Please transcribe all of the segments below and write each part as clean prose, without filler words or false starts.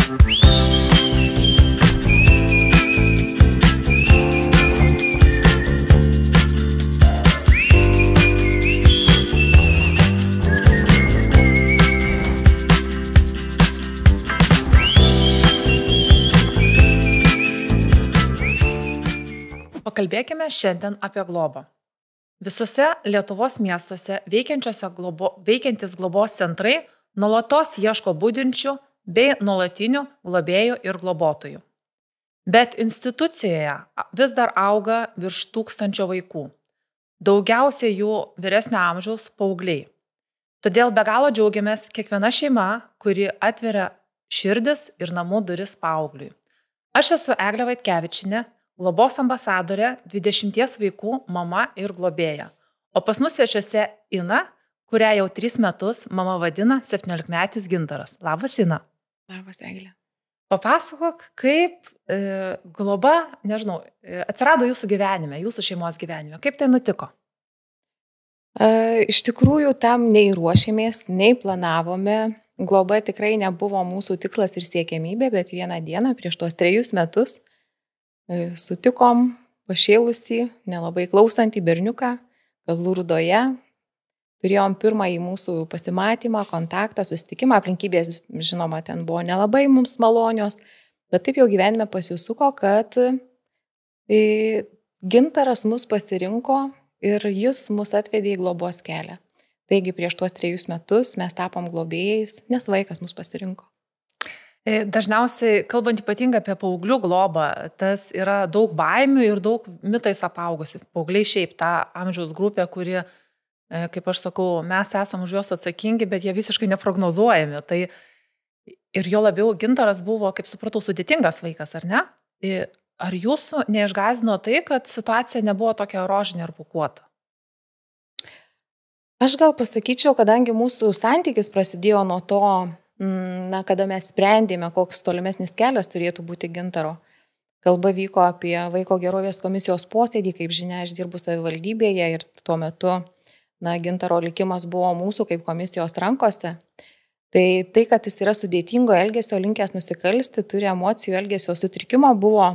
Pakalbėkime šiandien apie globą. Visose Lietuvos miestuose veikiantys globos centrai nuolatos ieško budinčių bei nuolatinių globėjų ir globotojų. Bet institucijoje vis dar auga virš 1000 vaikų. Daugiausiai jų vyresnio amžiaus paaugliai. Todėl be galo džiaugiamės kiekviena šeima, kuri atveria širdis ir namų duris paaugliui. Aš esu Eglė Vaitkevičienė, globos ambasadorė, 20 vaikų mama ir globėja. O pas mus svečiuose Ina, kurią jau 3 metus mama vadina 17-metis Gintaras. Labas, Ina. Labas, Eglė. Papasakok, kaip globa, atsirado jūsų gyvenime, jūsų šeimos gyvenime. Kaip tai nutiko? Iš tikrųjų, tam nei ruošėmės, nei planavome. Globa tikrai nebuvo mūsų tikslas ir siekiamybė, bet vieną dieną prieš tuos 3 metus sutikom pašėlusį, nelabai klausantį berniuką, Kazlų Rūdoje. Turėjom pirmąjį mūsų pasimatymą, kontaktą, susitikimą. Aplinkybės, žinoma, ten buvo nelabai mums malonios, bet taip jau gyvenime pasisuko, kad Gintaras mus pasirinko ir jis mus atvedė į globos kelią. Taigi prieš tuos 3 metus mes tapom globėjais, nes vaikas mus pasirinko. Dažniausiai, kalbant ypatingai apie paauglių globą, tas yra daug baimių ir daug mitais apaugusi. Paaugliai šiaip ta amžiaus grupė, kuri, kaip aš sakau, mes esam už juos atsakingi, bet jie visiškai neprognozuojami. Tai ir jo labiau Gintaras buvo, kaip supratau, sudėtingas vaikas, ar ne? Ar jūsų neišgąsdino tai, kad situacija nebuvo tokia rožinė ar pūkuota? Aš gal pasakyčiau, kadangi mūsų santykis prasidėjo nuo to, kada mes sprendėme, koks tolimesnis kelias turėtų būti Gintaro. Kalba vyko apie vaiko gerovės komisijos posėdį, kaip žinia, aš dirbu savivaldybėje ir tuo metu Gintaro likimas buvo mūsų kaip komisijos rankose. Tai, kad jis yra sudėtingo elgesio, linkęs nusikalsti, turi emocijų elgesio sutrikimo, buvo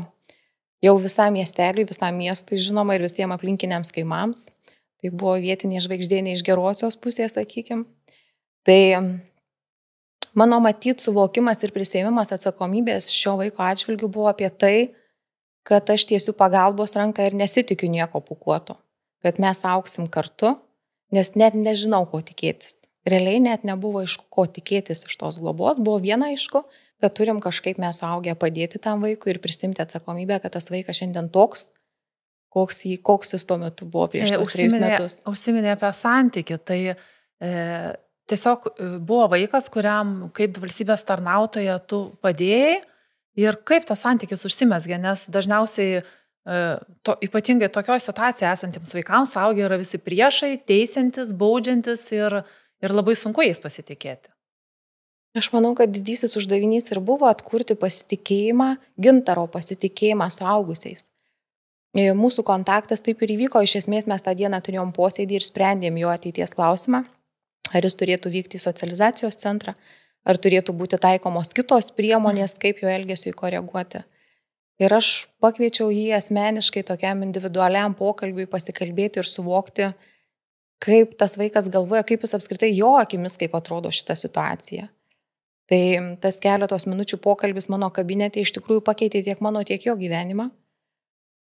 jau visam miesteliui, visam miestui žinoma ir visiems aplinkiniams kaimams. Tai buvo vietinė žvaigždė ne iš gerosios pusės, sakykim. Tai mano matyt suvokimas ir prisėmimas atsakomybės šio vaiko atžvilgių buvo apie tai, kad aš tiesiu pagalbos ranką ir nesitikiu nieko pūkuoto. Kad mes augsim kartu, nes net nežinau, ko tikėtis. Realiai net nebuvo iš ko tikėtis iš tos globos. Buvo viena aišku, kad turim kažkaip mes suaugę padėti tam vaikui ir prisimti atsakomybę, kad tas vaikas šiandien toks, koks jis tuo metu buvo prieš tuos 3 metus. Užsiminė apie santykį, tai tiesiog buvo vaikas, kuriam kaip valstybės tarnautoja tu padėjai ir kaip tas santykis užsimezgė, nes dažniausiai ypatingai tokioje situacijoje esantiems vaikams suaugę yra visi priešai, teisiantis, baudžiantis ir labai sunku jais pasitikėti. Aš manau, kad didysis uždavinys ir buvo atkurti pasitikėjimą, Gintaro pasitikėjimą suaugusiais. Mūsų kontaktas taip ir įvyko, iš esmės mes tą dieną turėjom posėdį ir sprendėm jo ateities klausimą. Ar jis turėtų vykti į socializacijos centrą, ar turėtų būti taikomos kitos priemonės, kaip jo elgesiui koreguoti. Ir aš pakviečiau jį asmeniškai tokiam individualiam pokalbiui pasikalbėti ir suvokti, kaip tas vaikas galvoja, kaip jis apskritai jo akimis, kaip atrodo šita situacija. Tai tas keletos minučių pokalbis mano kabinete iš tikrųjų pakeitė tiek mano, tiek jo gyvenimą.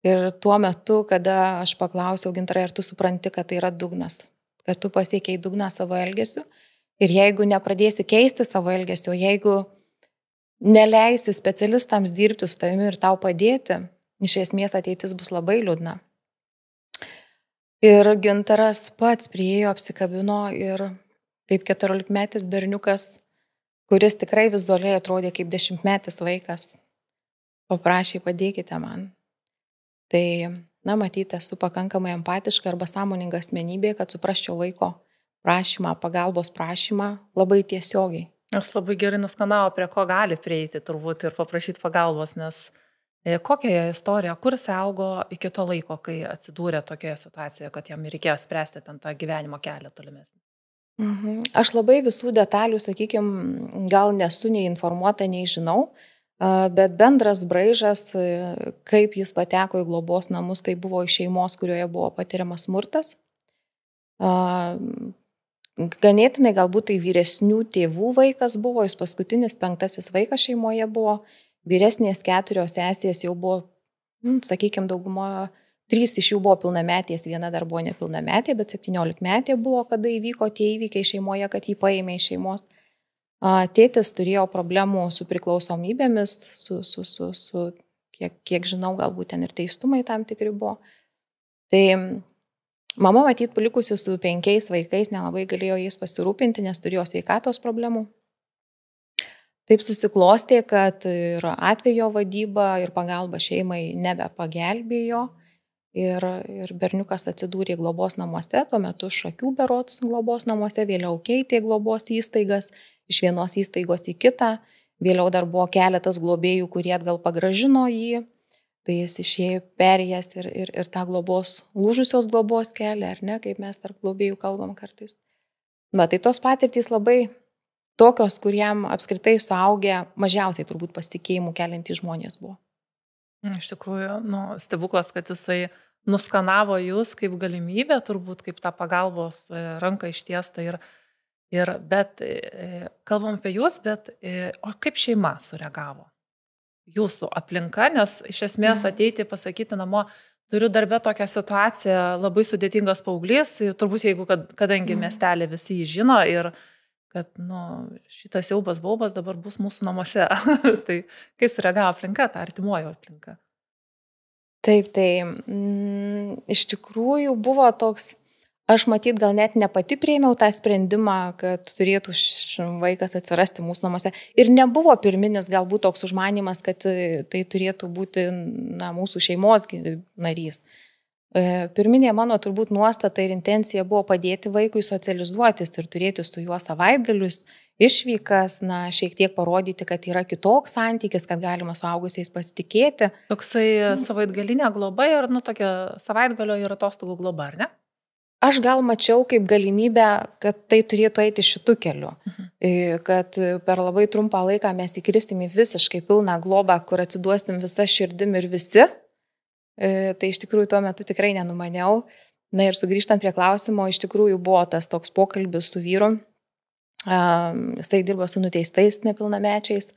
Ir tuo metu, kada aš paklausiau Gintarai, ar tu supranti, kad tai yra dugnas, kad tu pasiekiai dugną savo elgesiu ir jeigu nepradėsi keisti savo elgesio, jeigu neleisi specialistams dirbti su tavimi ir tau padėti, iš esmės ateitis bus labai liūdna. Ir Gintaras pats priėjo, apsikabino ir kaip 14-metis berniukas, kuris tikrai vizualiai atrodė kaip 10-metis vaikas, paprašė, padėkite man. Tai, matyti, esu pakankamai empatiška arba sąmoninga asmenybė, kad suprasčiau vaiko prašymą, pagalbos prašymą labai tiesiogiai. Jis labai gerai nuskanavo, prie ko gali prieiti turbūt ir paprašyti pagalbos, nes kokia istorija, kur jis augo iki to laiko, kai atsidūrė tokioje situacijoje, kad jam reikėjo spręsti ten tą gyvenimo kelią tolimesnį? Aš labai visų detalių, sakykime, gal nesu nei informuota, nei žinau, bet bendras braižas, kaip jis pateko į globos namus, tai buvo iš šeimos, kurioje buvo patiriamas smurtas. Ganėtinai galbūt tai vyresnių tėvų vaikas buvo, jis paskutinis 5. vaikas šeimoje buvo, vyresnės 4 sesės jau buvo, sakykime, daugumoje 3 iš jų buvo pilnametės, viena dar buvo nepilnametė, bet 17-metė buvo, kada įvyko tie įvykiai šeimoje, kad jį paėmė iš šeimos. Tėtis turėjo problemų su priklausomybėmis, kiek žinau, galbūt ten ir teistumai tam tikri buvo. Tai mama, matyt, palikusi su 5 vaikais, nelabai galėjo jais pasirūpinti, nes turėjo sveikatos problemų. Taip susiklostė, kad ir atvejo vadyba, ir pagalba šeimai nebepagelbėjo. Ir berniukas atsidūrė globos namuose, tuo metu Šakių berods globos namuose, vėliau keitė globos įstaigas iš vienos įstaigos į kitą, vėliau dar buvo keletas globėjų, kurie atgal pagražino jį, tai jis išėjo perėjęs ir tą globos, lūžusios globos kelią, ar ne, kaip mes tarp globėjų kalbam kartais. Bet tai tos patirtys labai tokios, kuriem apskritai suaugę mažiausiai turbūt pasitikėjimų keliantys žmonės buvo. Iš tikrųjų, stebuklas, kad jisai nuskanavo jūs kaip galimybę, turbūt kaip tą pagalbos ranką ištiestą. Bet kalbam apie jūs, bet o kaip šeima sureagavo? Jūsų aplinka, nes iš esmės ateiti, pasakyti namo, turiu darbę tokią situaciją, labai sudėtingas paauglys, turbūt jeigu, kadangi miestelė visi jį žino ir kad šitas siaubas baubas dabar bus mūsų namuose. Tai kai sureagavo aplinka, ta artimojo aplinka? Taip, iš tikrųjų buvo toks, aš matyt gal net ne pati priėmiau tą sprendimą, kad turėtų vaikas atsirasti mūsų namuose. Ir nebuvo pirminis galbūt toks užmanimas, kad tai turėtų būti mūsų šeimos narys. Pirminė mano turbūt nuostata ir intencija buvo padėti vaikui socializuotis ir turėti su juo savaitgalius, išvykas, šiek tiek parodyti, kad yra kitoks santykis, kad galima suaugusiais pasitikėti. Toksai savaitgalinė globa ir tokia savaitgalio ir atostogų globa, ar ne? Aš gal mačiau kaip galimybę, kad tai turėtų eiti šitų kelių. Kad per labai trumpą laiką mes įkristim į visiškai pilną globą, kur atsiduosim visą širdim ir visi. Tai iš tikrųjų tuo metu tikrai nenumaniau. Ir sugrįžtant prie klausimo, iš tikrųjų buvo tas toks pokalbis su vyru. Jisai dirbo su nuteistais nepilnamečiais.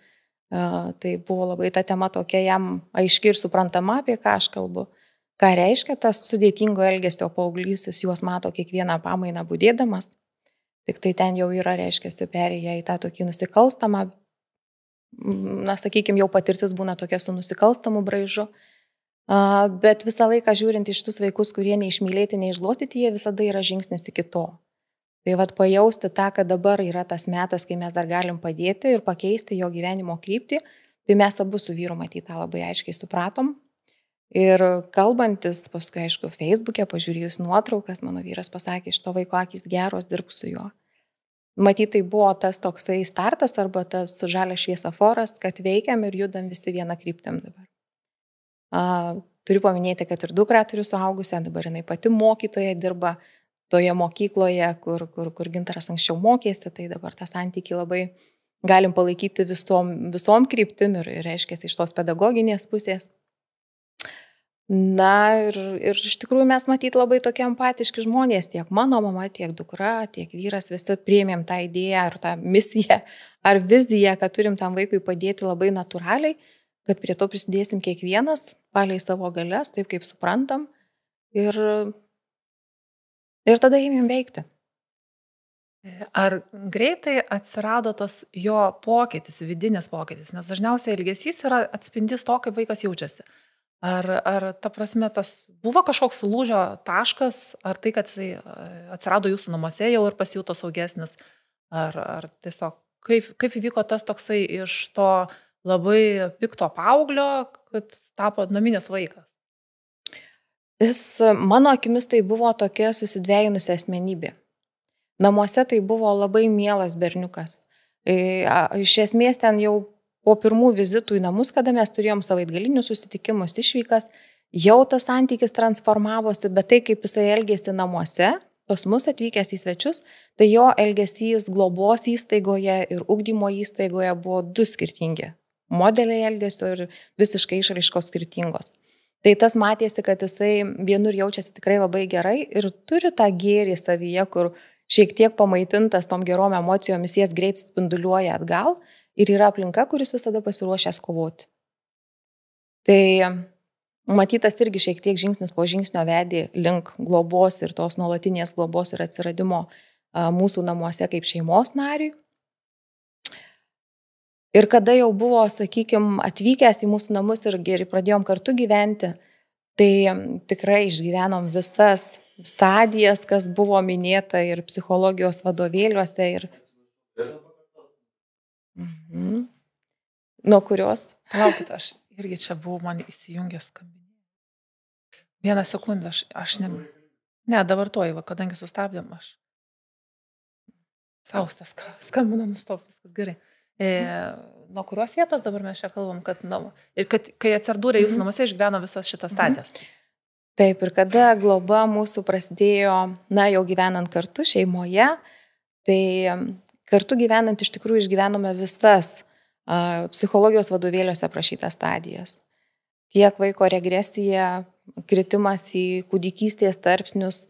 Tai buvo labai ta tema tokia jam aiški ir suprantama, apie ką aš kalbu. Ką reiškia tas sudėtingo elgesio paauglys, jis juos mato kiekvieną pamainą budėdamas. Tik tai ten jau yra, reiškia, perėję į tą tokį nusikalstamą. Sakykime, jau patirtis būna tokia su nusikalstamu braižu. Bet visą laiką žiūrint į šitus vaikus, kurie neišmylėti, neišglostyti, jie visada yra žingsnis iki to. Tai pajausti tą, kad dabar yra tas metas, kai mes dar galim padėti ir pakeisti jo gyvenimo kryptį, tai mes abu su vyru matytą labai aiškiai supratom. Ir kalbantis, paskui aišku, Facebook'e, pažiūrėjus nuotraukas, mano vyras pasakė, iš to vaiko akys geros, dirbk su juo. Matyt, tai buvo tas toksai startas arba tas žalias šviesaforas, kad veikiam ir judam visi vieną kryptim dabar. Turiu paminėti, kad ir dukrą turiu suaugusią, dabar jinai pati mokytoja dirba toje mokykloje, kur Gintaras anksčiau mokėsi, tai dabar tą santykį labai galim palaikyti visom kryptim ir reiškia iš tos pedagoginės pusės. Ir iš tikrųjų mes matyt labai tokie empatiški žmonės, tiek mano mama, tiek dukra, tiek vyras, visi priėmėm tą idėją ar tą misiją ar viziją, kad turim tam vaikui padėti labai natūraliai, kad prie to prisidėsim kiekvienas, paliai savo galias, taip kaip suprantam, ir tada ėmėm veikti. Ar greitai atsirado tas jo pokytis, vidinis pokytis, nes dažniausiai elgesys yra atspindys to, kaip vaikas jaučiasi. Ar ta prasme tas buvo kažkoks lūžio taškas, ar tai, kad jisai atsirado jūsų namuose jau ir pasijuto saugesnis, ar tiesiog kaip įvyko tas toksai iš to labai pikto paauglio, kad tapo naminis vaikas? Mano akimis tai buvo tokia susidvejinusi asmenybė. Namuose tai buvo labai mielas berniukas. Iš esmės ten jau po pirmų vizitų į namus, kada mes turėjom savaitgalinius susitikimus, išvykas, jau tas santykis transformavosi, bet tai, kaip jisai elgėsi namuose, pas mus atvykęs į svečius, tai jo elgesys globos įstaigoje ir ugdymo įstaigoje buvo 2 skirtingi modeliai elgesio ir visiškai išraiškos skirtingos. Tai tas matėsi, kad jisai vienur jaučiasi tikrai labai gerai ir turi tą gėrį savyje, kur šiek tiek pamaitintas tom gerom emocijomis, jas greit spinduliuoja atgal ir yra aplinka, kuris visada pasiruošęs kovoti. Tai matytas irgi šiek tiek žingsnis po žingsnio vedė link globos ir tos nuolatinės globos ir atsiradimo mūsų namuose kaip šeimos nariui. Ir kada jau buvo, sakykime, atvykęs į mūsų namus ir pradėjom kartu gyventi, tai tikrai išgyvenom visas stadijas, kas buvo minėta ir psichologijos vadovėliuose. Nuo kurios? Laukit, aš irgi čia buvau, man įsijungęs skambinė. 1 sekundę, aš ne... Ne, dabar toji, kadangi sustabdėm, aš... Saustas skambina, nustop, viskas gerai. Nuo kurios vietos dabar mes čia kalbam, kad kai atsidūrė jūsų namuose, išgyveno visas šitas stadijas. Taip, ir kada globa mūsų prasidėjo, jau gyvenant kartu šeimoje, tai kartu gyvenant iš tikrųjų išgyvenome visas psichologijos vadovėliuose aprašytas stadijas. Tiek vaiko regresija, kritimas į kūdikystės tarpsnius.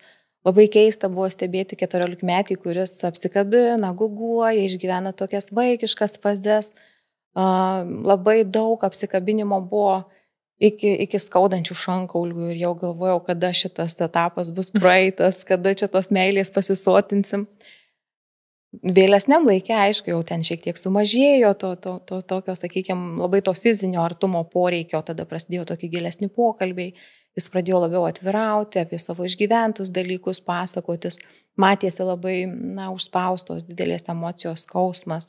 Labai keista buvo stebėti 14-metį, kuris apsikabina, guguoja, išgyvena tokias vaikiškas fazes. Labai daug apsikabinimo buvo iki skaudančių šankaulių ir jau galvojau, kada šitas etapas bus praeitas, kada čia tos meilės pasisotinsim. Vėlesniam laikė, aišku, jau ten šiek tiek sumažėjo tokio, sakykime, labai to fizinio artumo poreikio, tada prasidėjo tokie gilesni pokalbiai. Jis pradėjo labiau atvirauti, apie savo išgyventus dalykus pasakotis. Matėsi labai, užspaustos didelės emocijos, skausmas,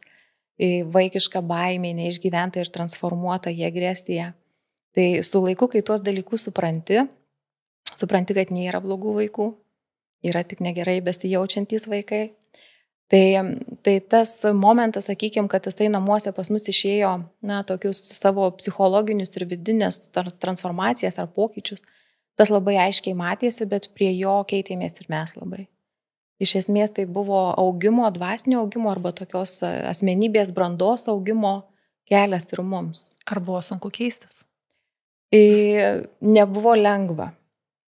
vaikiška baimė, neišgyventa ir transformuota į agresiją. Tai su laiku, kai tuos dalykus supranti, kad nėra blogų vaikų, yra tik negerai besijaučiantys vaikai. Tai tas momentas, sakykime, kad jisai namuose pas mus išėjo, tokius savo psichologinius ir vidinės transformacijas ar pokyčius, tas labai aiškiai matėsi, bet prie jo keitėmės ir mes labai. Iš esmės tai buvo augimo, dvasinio augimo arba tokios asmenybės brandos augimo kelias ir mums. Ar buvo sunku keistis? Nebuvo lengva.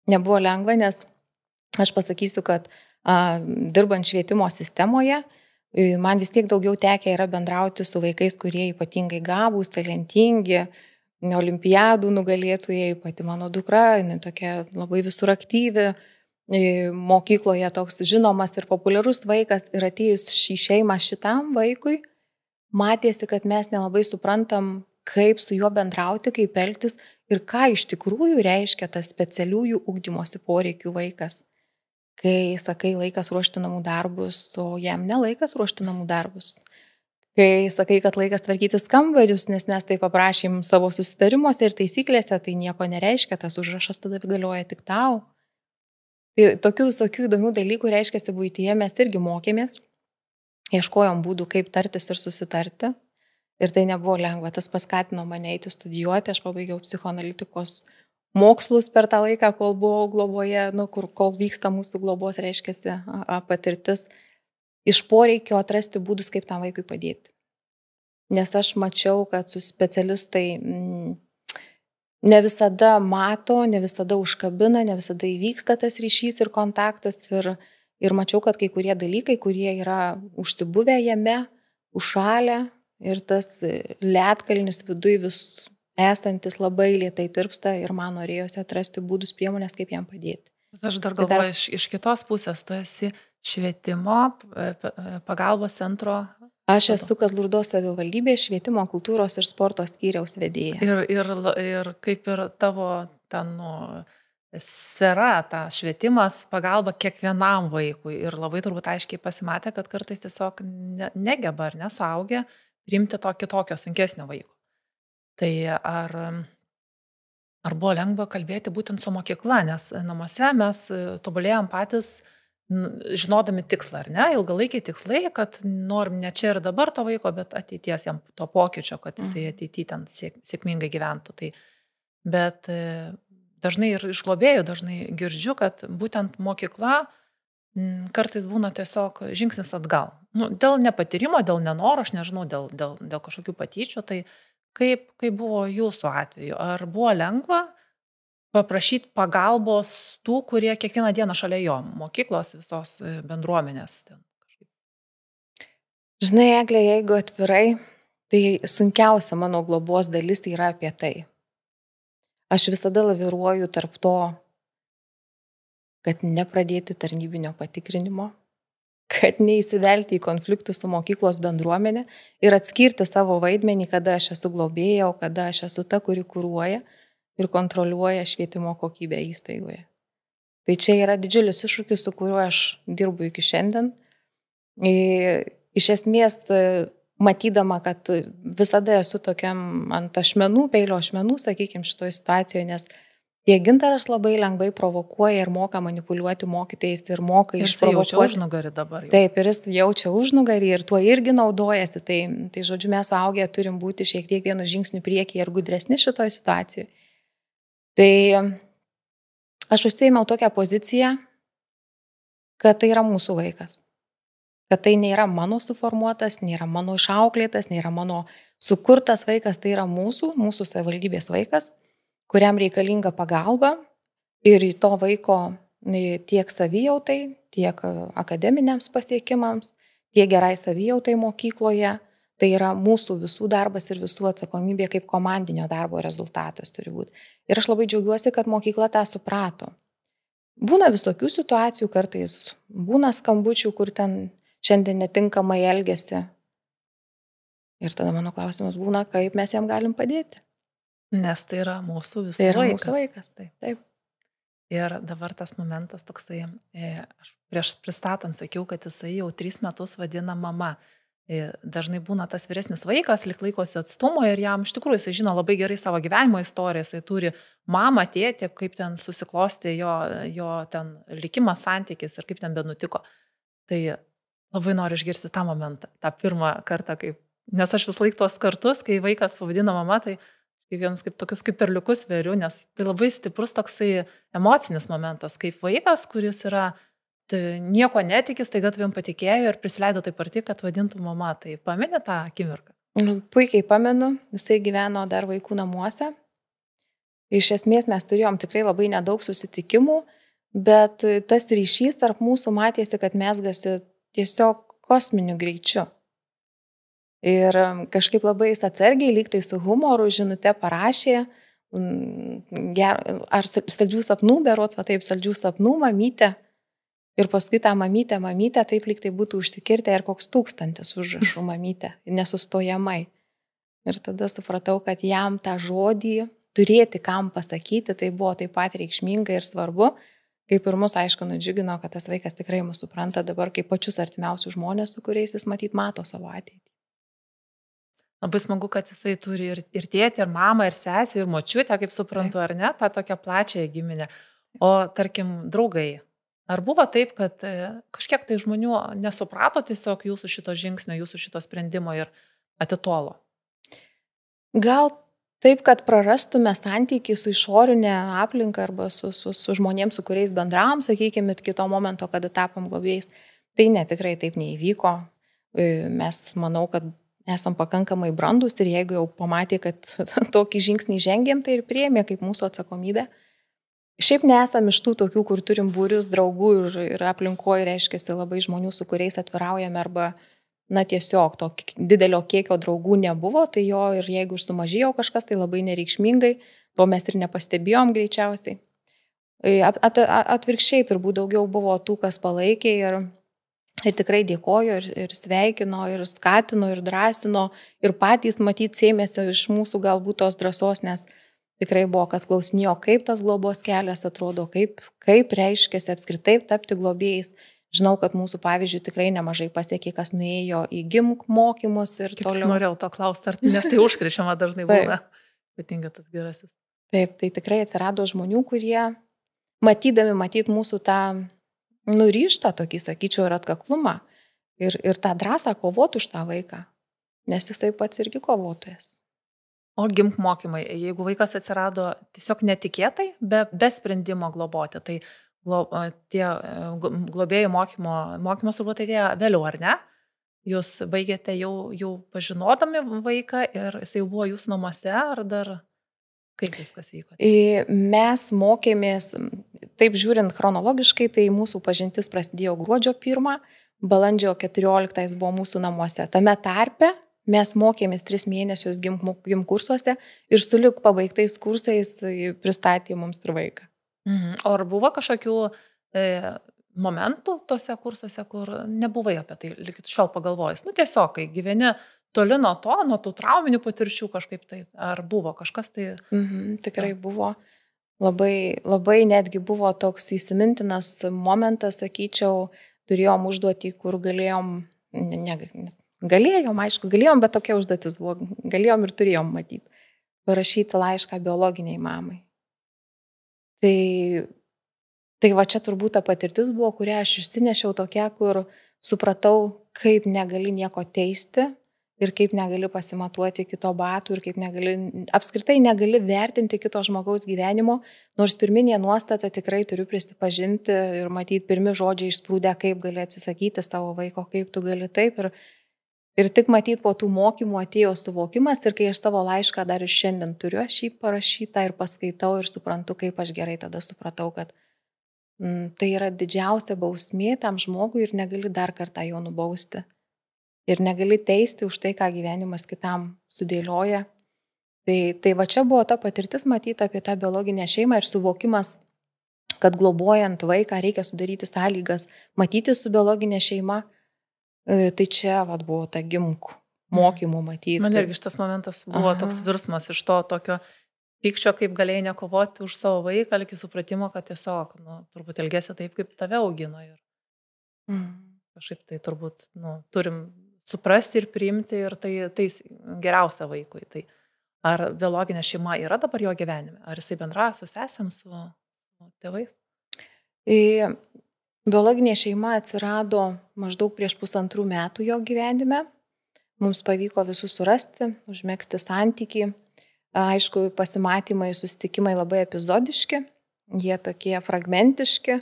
Nebuvo lengva, nes aš pasakysiu, kad dirbant švietimo sistemoje, man vis tiek daugiau tekę yra bendrauti su vaikais, kurie ypatingai gabūs, talentingi, olimpiadų nugalėtojai, pati mano dukra, jinai tokia labai visur aktyvi, mokykloje toks žinomas ir populiarus vaikas ir atėjus į šeimą šitam vaikui, matėsi, kad mes nelabai suprantam, kaip su juo bendrauti, kaip elgtis ir ką iš tikrųjų reiškia tas specialiųjų ugdymosi poreikių vaikas. Kai sakai laikas ruošti namų darbus, o jam nelaikas ruošti namų darbus. Kai sakai, kad laikas tvarkytis kambarius, nes mes tai paprašym savo susitarimuose ir taisyklėse, tai nieko nereiškia, tas užrašas tada galioja tik tau. Tai tokių visokių įdomių dalykų reiškiasi buityje, mes irgi mokėmės, ieškojom būdų, kaip tartis ir susitarti. Ir tai nebuvo lengva, tas paskatino mane eiti studijuoti, aš pabaigiau psichoanalitikos mokslus per tą laiką, kol buvau globoje, kol vyksta mūsų globos, reiškiasi patirtis, iš poreikio atrasti būdus, kaip tam vaikui padėti. Nes aš mačiau, kad su specialistai ne visada mato, ne visada užkabina, ne visada įvyksta tas ryšys ir kontaktas ir mačiau, kad kai kurie dalykai, kurie yra užsibuvę jame, užšalę ir tas ledkalnis viduj vis esantis labai lėtai tirpsta ir man norėjosi atrasti būdus, priemonės, kaip jam padėti. Aš dar galvoju, iš kitos pusės, tu esi švietimo pagalbos centro. Aš esu Kazlurdos savivaldybės švietimo, kultūros ir sporto skyriaus vedėja. Ir kaip ir tavo sfera, ta švietimas, pagalba kiekvienam vaikui. Ir labai turbūt aiškiai pasimatė, kad kartais tiesiog negeba ar nesuaugę priimti to kitokio sunkesnio vaiko. Tai ar buvo lengva kalbėti būtent su mokykla, nes namuose mes tobulėjom patys, žinodami tikslą, ar ne, ilgalaikiai tikslai, kad norim ne čia ir dabar to vaiko, bet ateities jam to pokyčio, kad jisai ateityje ten sėkmingai gyventų. Bet dažnai ir iš globėjų dažnai girdžiu, kad būtent mokykla kartais būna tiesiog žingsnis atgal. Dėl nepatyrimo, dėl nenoro, aš nežinau, dėl kažkokių patyčių, tai kaip buvo jūsų atveju? Ar buvo lengva paprašyti pagalbos tų, kurie kiekvieną dieną šalia jo, mokyklos visos bendruomenės? Žinai, Eglė, jeigu atvirai, tai sunkiausia mano globos dalis tai yra apie tai. Aš visada laviruoju tarp to, kad nepradėti tarnybinio patikrinimo, kad neįsivelti į konfliktus su mokyklos bendruomenė ir atskirti savo vaidmenį, kada aš esu globėja, o kada aš esu ta, kuri kuruoja ir kontroliuoja švietimo kokybę įstaigoje. Tai čia yra didžiulis iššūkis, su kuriuo aš dirbu iki šiandien. Iš esmės, matydama, kad visada esu tokiam ant ašmenų, peilio ašmenų, sakykime, šitoje situacijoje, nes tiek Gintaras labai lengvai provokuoja ir moka manipuliuoti mokytojais ir moka išprovokuoti. Jis jaučia užnugarį dabar jau. Taip, ir jis jaučia užnugarį ir tuo irgi naudojasi. Tai žodžiu, mes suaugę turim būti šiek tiek vienu žingsniu priekį ir gudresni šitoje situacijoje. Tai aš užsiėmiau tokią poziciją, kad tai yra mūsų vaikas. Kad tai nėra mano suformuotas, nėra mano išauklėtas, nėra mano sukurtas vaikas, tai yra mūsų savivaldybės vaikas, kuriam reikalinga pagalba ir į to vaiko tiek savijautai, tiek akademiniams pasiekimams, tiek gerai savijautai mokykloje. Tai yra mūsų visų darbas ir visų atsakomybė kaip komandinio darbo rezultatas turi būti. Ir aš labai džiaugiuosi, kad mokykla tą suprato. Būna visokių situacijų, kartais būna skambučių, kur ten šiandien netinkamai elgiasi. Ir tada mano klausimas būna, kaip mes jam galim padėti. Nes tai yra mūsų visų vaikas. Tai yra mūsų vaikas, taip. Ir dabar tas momentas toksai, aš prieš pristatant sakiau, kad jisai jau 3 metus vadina mama. Dažnai būna tas vyresnis vaikas, lyg laikosi atstumo ir jam iš tikrųjų jisai žino labai gerai savo gyvenimo istoriją, jisai turi mamą, tėtį, kaip ten susiklostė jo ten likimas, santykis ir kaip ten benutiko. Tai labai noriu išgirsti tą momentą, tą pirmą kartą, nes aš vis laik tuos kartus, kai vaikas pavadina mama, tai kiekvienas tokius kaip perliukus veriu, nes tai labai stiprus toksai emocinis momentas, kaip vaikas, kuris yra nieko netikis, tai gatvėm patikėjo ir prisileido taip arti, kad vadintų mama. Tai pameni tą akimirką? Puikiai pamenu, jisai gyveno dar vaikų namuose. Iš esmės mes turėjom tikrai labai nedaug susitikimų, bet tas ryšys tarp mūsų matėsi, kad mesgasi tiesiog kosminiu greičiu. Ir kažkaip labai atsargiai, lyg tai su humoru, žinute parašė, ar saldžių sapnų, berods, taip, saldžių sapnų, mamytė. Ir paskui tą mamytę, taip lyg tai būtų užsikirtę ir koks 1000 užrašų mamytė, nesustojamai. Ir tada supratau, kad jam tą žodį turėti kam pasakyti, tai buvo taip pat reikšminga ir svarbu. Kaip ir mus, aišku, nudžiugino, kad tas vaikas tikrai mus supranta dabar kaip pačius artimiausius žmonės, su kuriais jis mato savo ateitį. Labai smagu, kad jisai turi ir tėtį, ir mamą, ir sesį, ir močiutę, kaip suprantu, ar ne, tą tokią plačią giminę. O tarkim, draugai, ar buvo taip, kad kažkiek tai žmonių nesuprato tiesiog jūsų šito žingsnio, jūsų šito sprendimo ir atitolo? Gal taip, kad prarastume santykį su išorinė aplinka arba su žmonėms, su kuriais bendravom, sakykime, iki to momento, kada tapom globėjais. Tai ne, tikrai taip neįvyko. Mes manau, kad esam pakankamai brandus ir jeigu jau pamatė, kad tokį žingsnį žengėm, tai ir priėmė kaip mūsų atsakomybę. Šiaip nesam iš tų tokių, kur turim būrius draugų ir aplinkoje reiškiasi labai žmonių, su kuriais atviraujame arba, tiesiog to didelio kiekio draugų nebuvo, tai jo ir jeigu ir sumažėjo kažkas, tai labai nereikšmingai, to mes ir nepastebėjom greičiausiai. Atvirkščiai turbūt daugiau buvo tų, kas palaikė ir tikrai dėkojo ir sveikino ir skatino ir drąsino ir patys matyt sėmėsi iš mūsų galbūt tos drąsos, nes tikrai buvo, kas klausinėjo, kaip tas globos kelias atrodo, kaip reiškiasi apskritai tapti globėjais. Žinau, kad mūsų pavyzdžiui tikrai nemažai pasiekė, kas nuėjo į GIMK mokymus ir kaip toliau. Norėjau to klausti, nes tai užkrečiama dažnai būna. Ypatinga tas gerasis. Taip, tai tikrai atsirado žmonių, kurie matydami mūsų tą ryžtą, tokį sakyčiau, ir atkaklumą ir tą drąsą kovoti už tą vaiką, nes jisai pats irgi kovotojas. O GIMK mokymai, jeigu vaikas atsirado tiesiog netikėtai, be sprendimo globoti, tai globėjų mokymas turbūt atėjo vėliau, ar ne? Jūs baigėte jau pažinodami vaiką ir jis jau buvo jūsų namuose, ar dar kaip viskas vyko? Mes mokėmės, taip žiūrint chronologiškai, tai mūsų pažintis prasidėjo gruodžio 1, balandžio 14 buvo mūsų namuose. Tame tarpe mes mokėmės 3 mėnesius gim kursuose ir sulik pabaigtais kursais pristatė mums ir vaiką. O ar buvo kažkokių momentų tose kursuose, kur nebuvai apie tai likit šiol pagalvojus? Tiesiog, kai gyveni toli nuo tų trauminių patirčių kažkaip tai, ar buvo kažkas tai? Tikrai buvo. Labai, labai netgi buvo toks įsimintinas momentas, sakyčiau, turėjom užduotį, kur galėjom, galėjom, bet tokia užduotis buvo, galėjom ir turėjom matyti, parašyti laišką biologiniai mamai. Tai va čia turbūt ta patirtis buvo, kurią aš išsinešiau tokia, kur supratau, kaip negali nieko teisti ir kaip negali pasimatuoti kito batų ir kaip apskritai negali vertinti kito žmogaus gyvenimo, nors pirminė nuostata tikrai turiu prisipažinti ir matyti pirmi žodžiai išsprūdę, kaip gali atsisakyti savo vaiko, kaip tu gali taip. Ir tik matyti po tų mokymų atėjo suvokimas ir kai aš savo laišką dar ir šiandien turiu, aš jį parašytą ir paskaitau ir suprantu, kaip aš gerai tada supratau, kad tai yra didžiausia bausmė tam žmogui ir negali dar kartą jo nubausti. Ir negali teisti už tai, ką gyvenimas kitam sudėlioja. Tai va čia buvo ta patirtis matyti apie tą biologinę šeimą ir suvokimas, kad globojant vaiką reikia sudaryti sąlygas matyti su biologinė šeima. Tai čia buvo ta gimk mokymų matyti. Man irgi šitas momentas buvo toks virsmas iš to tokio pykčio, kaip galėjai nekovoti už savo vaiką, iki supratimo, kad tiesiog, turbūt elgėsi taip, kaip tave augino. Ir kažkaip tai turbūt, turim suprasti ir priimti ir tai geriausia vaikui. Tai ar biologinė šeima yra dabar jo gyvenime? Ar jisai bendrauja su sesėm, su tėvais? Biologinė šeima atsirado maždaug prieš 1,5 metų jo gyvenime. Mums pavyko visus surasti, užmegzti santykį. Aišku, pasimatymai, susitikimai labai epizodiški, jie tokie fragmentiški.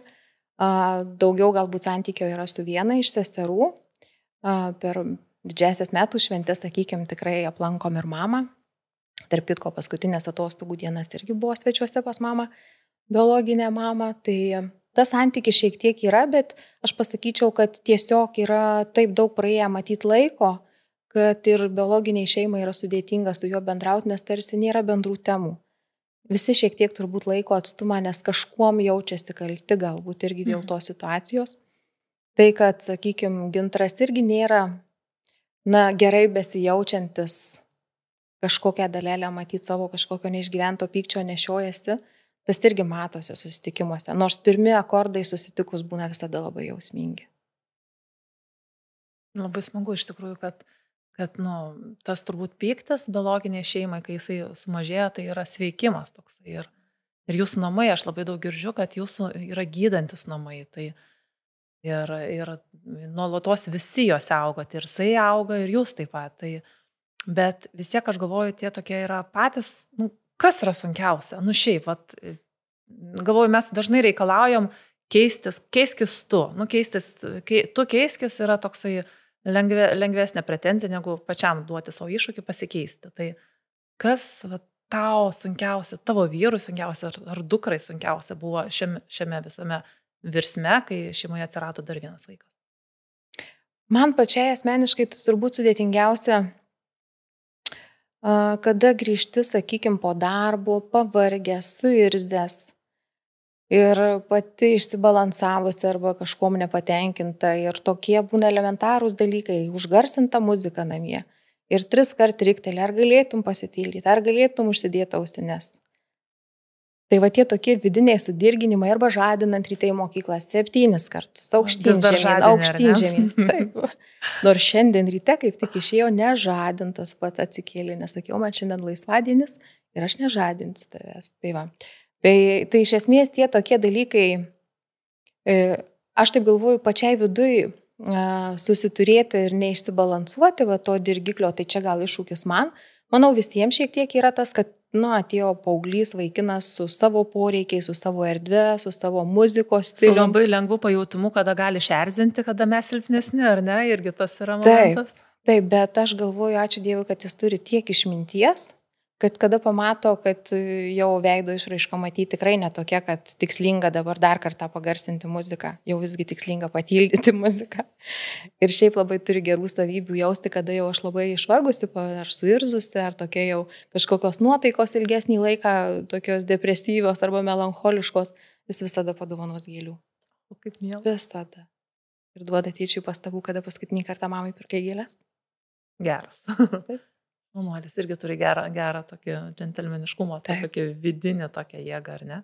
Daugiau galbūt santykio yra su viena iš seserų. Per didžiasias metų šventės, sakykime, tikrai aplankom ir mamą. Tarp kitko, paskutinės atostogų dienas irgi buvo svečiuose pas mamą, biologinę mamą. Tai tas santykis šiek tiek yra, bet aš pasakyčiau, kad tiesiog yra taip daug praėję matyti laiko, kad ir biologiniai šeimai yra sudėtinga su juo bendrauti, nes tarsi nėra bendrų temų. Visi šiek tiek turbūt laiko atstumą, nes kažkuom jaučiasi kalti galbūt irgi dėl tos situacijos. Tai, kad, sakykime, Gintaras irgi nėra, gerai besijaučiantis kažkokią dalelę matyti savo kažkokio neišgyvento pykčio nešiojasi, tas irgi matosi susitikimuose. Nors pirmi akordai susitikus būna visada labai jausmingi. Labai smagu iš tikrųjų, kad tas turbūt pyktis biologiniai šeimai, kai jisai sumažėja, tai yra sveikimas toksai. Ir jūsų namai, aš labai daug girdžiu, kad jūsų yra gydantis namai. Tai ir nuolatos visi juose augot, ir jisai auga, ir jūs taip pat. Bet vis tiek aš galvoju, tie tokie yra patys, kas yra sunkiausia? Šiaip, galvoju, mes dažnai reikalaujam keiskis tu. Tu keiskis yra toksai lengvesnė pretenzija, negu pačiam duoti savo iššūkį pasikeisti. Tai kas tau sunkiausia, tavo vyrui sunkiausia ar dukrai sunkiausia buvo šiame visame virsme, kai šeimoje atsirado dar vienas vaikas? Man pačiai asmeniškai tai turbūt sudėtingiausia, kada grįžti, sakykime, po darbo, pavargęs, suirzęs ir pati išsibalansavusi arba kažkuom nepatenkinta. Ir tokie būna elementarūs dalykai, užgarsinta muzika namie. Ir 3 kart riktelė, ar galėtum pasitildyti, ar galėtum užsidėti ausines. Tai tie tokie vidiniai sudirginimai arba žadinant ryte į mokyklą 7 kartus, aukštyn žemyn. Taip. Nors šiandien ryte kaip tik išėjo nežadintas pats atsikėlė, nesakiau, man šiandien laisvadienis ir aš nežadinsiu tavęs. Tai iš esmės tie tokie dalykai, aš taip galvoju, pačiai viduj susiturėti ir neišsibalansuoti to dirgiklio, tai čia gal iššūkis man, Manau, visiems šiek tiek yra tas, kad, atėjo paauglys vaikinas su savo poreikiais, su savo erdve, su savo muzikos Su stiliumi. labai lengvu pajautimu, kada gali šerzinti, kada mes silpnesni, ar ne, irgi tas yra momentas. Taip, bet aš galvoju, ačiū Dievui, kad jis turi tiek išminties, kad kada pamato, kad jau veido išraiška matyti tikrai netokia, kad tikslinga dabar dar kartą pagarsinti muziką, jau visgi tikslinga patildyti muziką. Ir šiaip labai turi gerų savybių jausti, kada jau aš labai išvargusi, ar suirzusi, ar tokia jau kažkokios nuotaikos ilgesnį laiką, tokios depresyvios arba melancholiškos, jis visada padovanos gėlių. O kaip miela. Visada. Ir duoda tėčiui pastabų, kada paskutinį kartą mamai pirkai gėlės. Geras. Taip. Manuolis irgi turi gerą tokį džentelmeniškumą, tokį vidinį tokią jėgą, ar ne?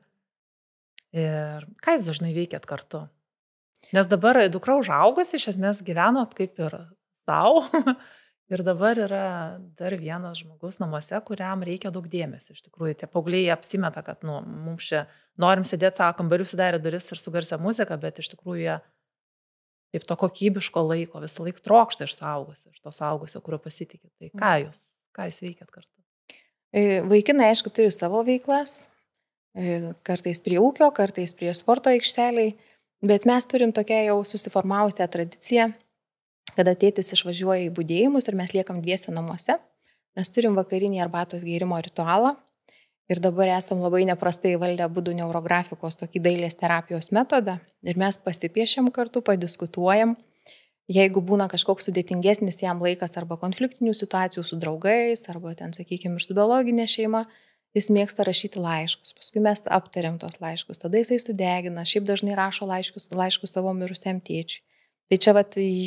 Ir ką jūs dažnai veikiat kartu? Nes dabar dukra užaugusi, iš esmės gyvenot kaip ir savo. Ir dabar yra dar vienas žmogus namuose, kuriam reikia daug dėmesio. Iš tikrųjų, tie paaugliai apsimeta, kad mums čia norim sėdėti savo kambarių, sudarė duris ir su garsia muzika, bet iš tikrųjų jie taip to kokybiško laiko visą laiką trokšta iš to saugusio, kurio pasitikit. Tai ką jūs veikiat kartu? Vaikinai, aišku, turi savo veiklas, kartais prie ūkio, kartais prie sporto aikšteliai, bet mes turim tokią jau susiformavusią tradiciją, kada tėtis išvažiuoja į budėjimus ir mes liekam dviese namuose. Mes turim vakarinį arbatos gėrimo ritualą ir dabar esam labai neprastai valdę abudu neurografikos tokį dailės terapijos metodą ir mes pasipiešiam kartu, padiskutuojam. Jeigu būna kažkoks sudėtingesnis jam laikas arba konfliktinių situacijų su draugais, arba ten, sakykime, ir su biologinė šeima, jis mėgsta rašyti laiškus. Paskui mes aptariam tos laiškus, tada jisai sudegina, šiaip dažnai rašo laiškus savo mirusiam tėčiui. Tai čia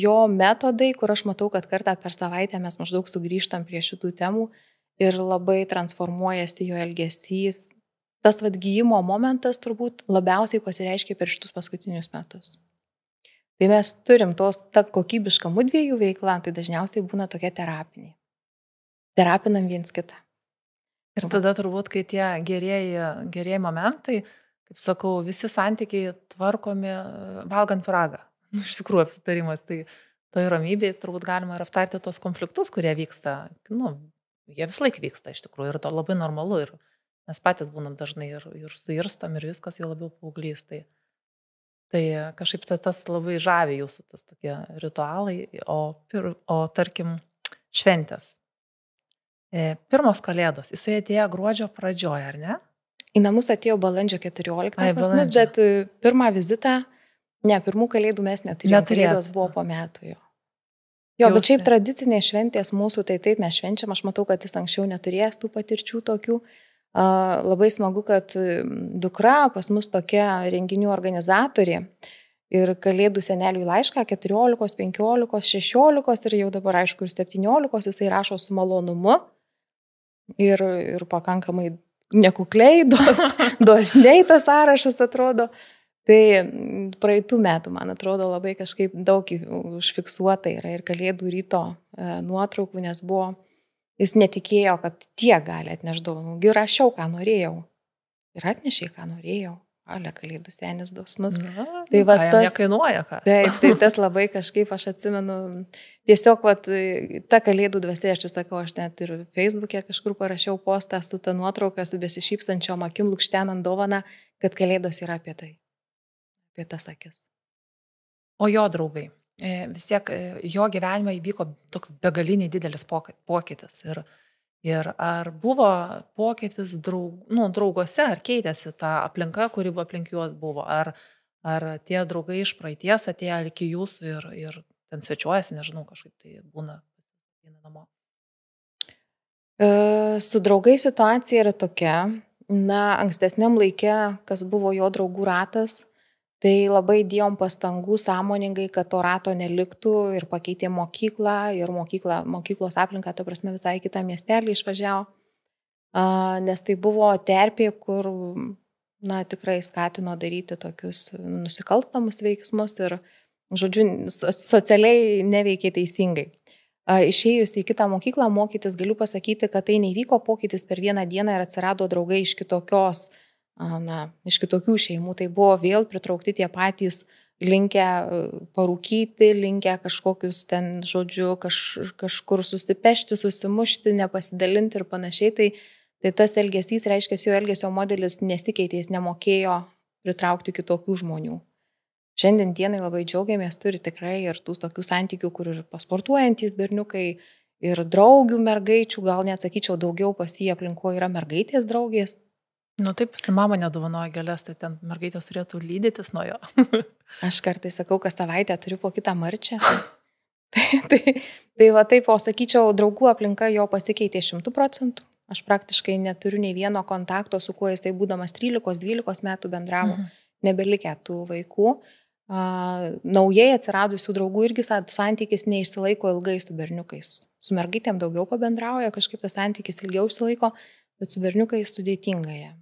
jo metodai, kur aš matau, kad kartą per savaitę mes maždaug sugrįžtam prie šitų temų ir labai transformuojasi jo elgesys. Tas gyjimo momentas turbūt labiausiai pasireiškia per šitus paskutinius metus. Tai mes turim ta kokybiška mudviejų veikla, tai dažniausiai būna tokia terapinė. Terapinam viens kitą. Ir tada turbūt, kai tie gerieji momentai, kaip sakau, visi santykiai tvarkomi valgant pyragą. Iš tikrųjų apsitarimas, tai toj ramybėje turbūt galima ir aptarti tos konfliktus, kurie vyksta. Jie vis laik vyksta iš tikrųjų ir to labai normalu. Ir mes patys būnam dažnai ir suirstam ir viskas jau labiau paauglys. Tai kažkaip tas labai žavi jūsų tas tokie ritualai, o tarkim šventės. Pirmos kalėdos, jisai atėjo gruodžio pradžioje, ar ne? Į namus atėjo balandžio 14 pas mus, bet pirmų kalėdų mes neturėjome. Kalėdos buvo po metų jo. Jo, bet šiaip tradicinės šventės mūsų, tai taip mes švenčiam, aš matau, kad jis anksčiau neturėjęs tų patirčių tokių. Labai smagu, kad dukra pas mus tokia renginių organizatorė ir kalėdų seneliui laišką 14, 15, 16 ir jau dabar aišku ir 17 jisai rašo su malonumu ir pakankamai nekukliai, dosniai tas sąrašas atrodo. Tai praeitų metų, man atrodo, labai kažkaip daug užfiksuota yra ir kalėdų ryto nuotraukų, nes jis netikėjo, kad tiek gali atnešti dovanų. Rašiau, ką norėjau. Ir atnešiai, ką norėjau. Ale, kalėdų senis dosnus. Tai tas nekainuoja kas. Tai tas labai kažkaip, aš atsimenu, tiesiog ta kalėdų dvasia, aš čia sakau, aš net ir Facebook'e kažkur parašiau postą su ta nuotrauka, su besišypsančiom akim lukštenant dovaną, kad kalėdos yra apie tai. Apie tas akis. O jo draugai, vis tiek jo gyvenime įvyko toks begaliniai didelis pokytis. Ir ar buvo pokytis draugose, ar keitėsi ta aplinka, kuri buvo aplink juos buvo, ar tie draugai iš praeities atėjo iki jūsų ir ten svečiuojasi, nežinau, kažkaip tai būna namo. Su draugai situacija yra tokia, ankstesniam laike, kas buvo jo draugų ratas, tai labai dėjom pastangų sąmoningai, kad to rato neliktų ir pakeitė mokyklą ir mokyklos aplinką, ta prasme visai kitą miestelį išvažiavo, nes tai buvo terpė, kur tikrai skatino daryti tokius nusikalstamus veiksmus ir, žodžiu, socialiai neveikė teisingai. Išėjus į kitą mokyklą mokytis, galiu pasakyti, kad tai nevyko pokytis per vieną dieną ir atsirado draugai iš kitokių šeimų. Tai buvo vėl pritraukti tie patys linkę parūkyti, linkę kažkokius ten, žodžiu, kažkur susipešti, susimušti, nepasidalinti ir panašiai. Tai tas elgesys, reiškia, jo elgesio modelis nesikeitė, jis nemokėjo pritraukti kitokių žmonių. Šiandien dienai labai džiaugiamės, turi tikrai ir tų tokių santykių, kur ir pasportuojantys berniukai, ir draugių mergaičių, gal net sakyčiau, daugiau pas jį aplinkoje yra mergaitės draugės. Nu taip, su mama nedovanoja gėlės, tai ten mergaitės turėtų lydytis nuo jo. Aš kartais sakau, kas savaitę turiu po kitą marčią. Tai va taip, o sakyčiau, draugų aplinka jo pasikeitė 100%. Aš praktiškai neturiu nei vieno kontakto, su kuo jisai būdamas 13-12 metų bendravo, nebelikę tų vaikų. Naujai atsiradusių draugų irgi santykis neišsilaiko ilgai su berniukais. Su mergaitėm daugiau pabendrauja, kažkaip tas santykis ilgiau išsilaiko, bet su berniukais sudėtinga jie.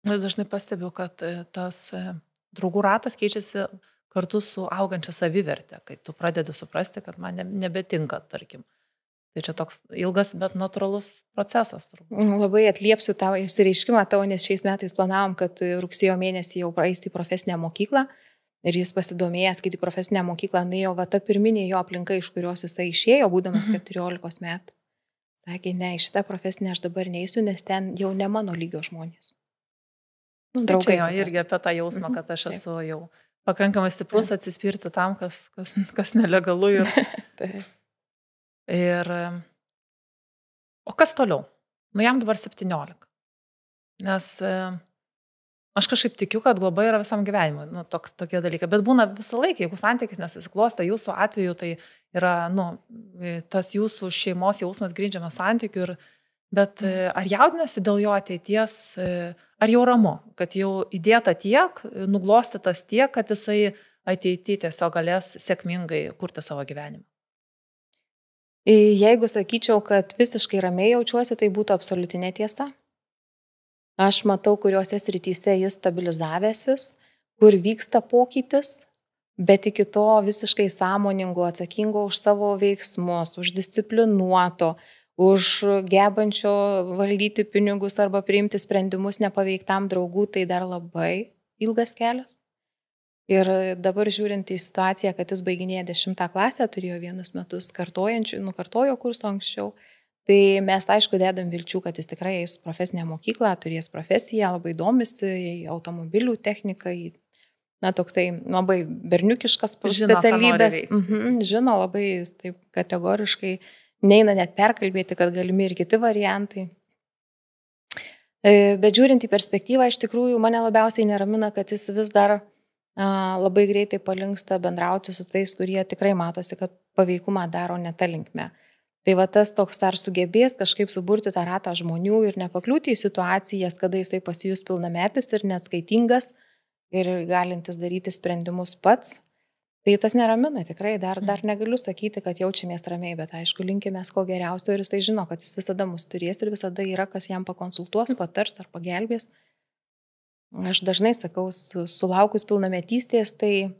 Aš dažnai pastebiu, kad tas draugų ratas keičiasi kartu su augančia savivertė, kai tu pradedi suprasti, kad man nebetinka, tarkim. Tai čia toks ilgas, bet natūralus procesas. Labai atliepsiu tavo išsireiškimą tavo, nes šiais metais planavom, kad rugsėjo mėnesį jau praeis į profesinę mokyklą ir jis pasidomėjęs, kai į profesinę mokyklą nuėjo, va ta pirminė jo aplinka, iš kurios jisai išėjo, būdamas 14 metų. Sakė, ne, į šitą profesinę aš dabar neįsiu, nes ten jau ne mano lygio žmonės. Nu, draugai. Čia jo irgi apie tą jausmą, kad aš esu jau pakankamai stiprus atsispirti tam, kas nelegalu. O kas toliau? Nu, jam dabar 17. Nes aš kažkaip tikiu, kad globa yra visam gyvenimui, nu, tokie dalykai. Bet būna visą laiką, jeigu santykis nesusiklosto, jūsų atveju tai yra, nu, tas jūsų šeimos jausmas grindžiamas santykiu. Bet ar jaudinasi dėl jo ateities, ar jau ramu, kad jau įdėta tiek, nuglostytas tiek, kad jisai ateityje tiesiog galės sėkmingai kurti savo gyvenimą? Jeigu sakyčiau, kad visiškai ramiai jaučiuosi, tai būtų absoliutinė tiesa. Aš matau, kuriuose srityse jis stabilizavęsis, kur vyksta pokytis, bet iki to visiškai sąmoningo, atsakingo už savo veiksmus, už disciplinuoto, už gebančio valdyti pinigus arba priimti sprendimus nepaveiktam draugų, tai dar labai ilgas kelias. Ir dabar žiūrint į situaciją, kad jis baiginėja 10 klasę, turėjo vienus metus nukartojo kurso anksčiau, tai mes aišku dedam vilčių, kad jis tikrai eis profesinę mokyklą, turės profesiją, labai domisi į automobilių techniką, na toksai labai berniukiškas specialybės. Žino labai taip kategoriškai, neina net perkalbėti, kad galimi ir kiti variantai. Bet žiūrint į perspektyvą, iš tikrųjų mane labiausiai neramina, kad jis vis dar labai greitai palinksta bendrauti su tais, kurie tikrai matosi, kad paveikumą daro ne ta linkme. Tai va tas toks dar sugebės kažkaip suburti tą ratą žmonių ir nepakliūti į situacijas, kada jisai pasijus pilnametis ir neatskaitingas ir galintis daryti sprendimus pats. Tai tas neramina, tikrai dar negaliu sakyti, kad jaučiamės ramiai, bet aišku, linkimės ko geriausio ir jisai žino, kad jis visada mus turės ir visada yra, kas jam pakonsultuos, patars ar pagelbės. Aš dažnai sakau, sulaukus pilnametystės, tai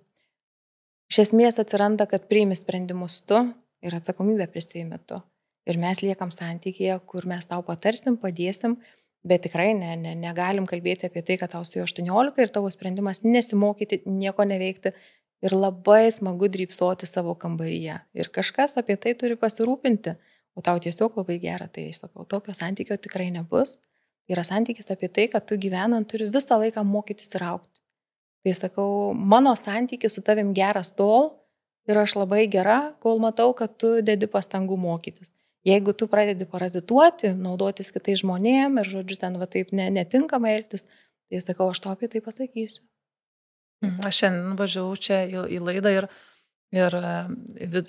iš esmės atsiranda, kad priimi sprendimus tu ir atsakomybę prisiimi tu. Ir mes liekam santykėje, kur mes tau patarsim, padėsim, bet tikrai negalim kalbėti apie tai, kad tau su 18 ir tavo sprendimas nesimokyti, nieko neveikti ir labai smagu drypsoti savo kambaryje. Ir kažkas apie tai turi pasirūpinti, o tau tiesiog labai gera. Tai aš sakau, tokio santykio tikrai nebus. Yra santykis apie tai, kad tu gyvenant turi visą laiką mokytis ir augti. Tai sakau, mano santykis su tavim geras tol ir aš labai gera, kol matau, kad tu dedi pastangų mokytis. Jeigu tu pradedi parazituoti, naudotis kitais žmonėm ir, žodžiu, ten va taip netinkamai elgtis, tai sakau, aš to apie tai pasakysiu. Aš šiandien važiavau čia į laidą ir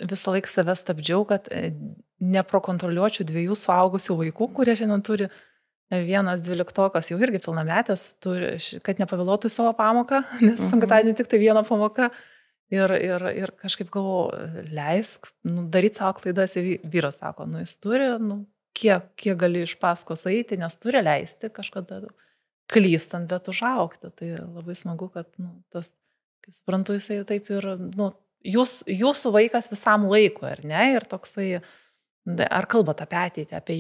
visą laiką save stabdžiau, kad neprokontroliuočiau 2 suaugusių vaikų, kurie šiandien turi vienas 12-okas jau irgi pilnametės, kad nepavėluotų į savo pamoką, nes penktadienį tik tai viena pamoka. Ir kažkaip galvoju, leisk, daryti savo klaidas. Ir vyras sako, jis turi, kiek gali iš paskos eiti, nes turi leisti kažkada klystant, bet užaugti. Tai labai smagu, kad tas, kaip suprantu, jisai taip ir, jūsų vaikas visam laikui, ar ne? Ir toksai Ar kalbat apie ateitį, apie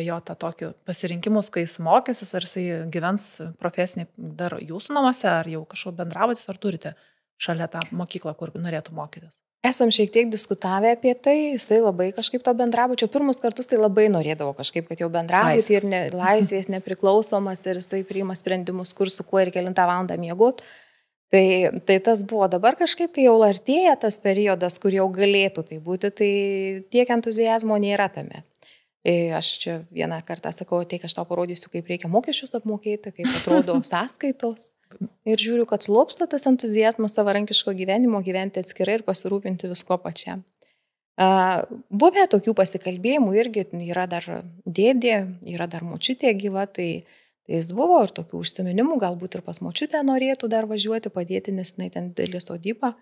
jo tą tokį pasirinkimus, kai jis mokysis, ar jisai gyvens profesinį dar jūsų namuose, ar jau kažko bendravotis, ar turite šalia tą mokyklą, kur norėtų mokytis? Esam šiek tiek diskutavę apie tai, jisai labai kažkaip to bendrabučio. Pirmus kartus tai labai norėdavo kažkaip, kad jau bendrabutis ir laisvės nepriklausomas ir jisai priima sprendimus, kur su kuo ir kelintą valandą miegot. Tai tas buvo dabar kažkaip, kai jau artėja tas periodas, kur jau galėtų tai būti, tai tiek entuzijazmo nėra tame. Aš čia vieną kartą sakau, tai aš tau parodysiu, kaip reikia mokesčius apmokėti, kaip atrodo sąskaitos. Ir žiūriu, kad slopsta tas entuzijazmas savarankiško gyvenimo, gyventi atskirai ir pasirūpinti visko pačiam. Buvę tokių pasikalbėjimų irgi yra dar dėdė, yra dar močiutė gyva, tai jis buvo ir tokių užsiminimų, galbūt ir pas močiutę norėtų dar važiuoti, padėti, nes jinai ten didelė sodyba.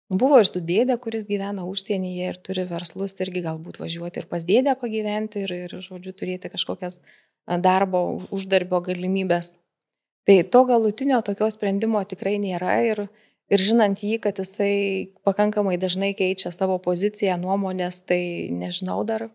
Buvo ir su dėdė, kuris gyvena užsienyje ir turi verslus, irgi galbūt važiuoti ir pas dėdę pagyventi ir žodžiu, turėti kažkokias darbo, uždarbio galimybės. Tai to galutinio tokio sprendimo tikrai nėra ir žinant jį, kad jisai pakankamai dažnai keičia savo poziciją, nuomonės, tai nežinau dar.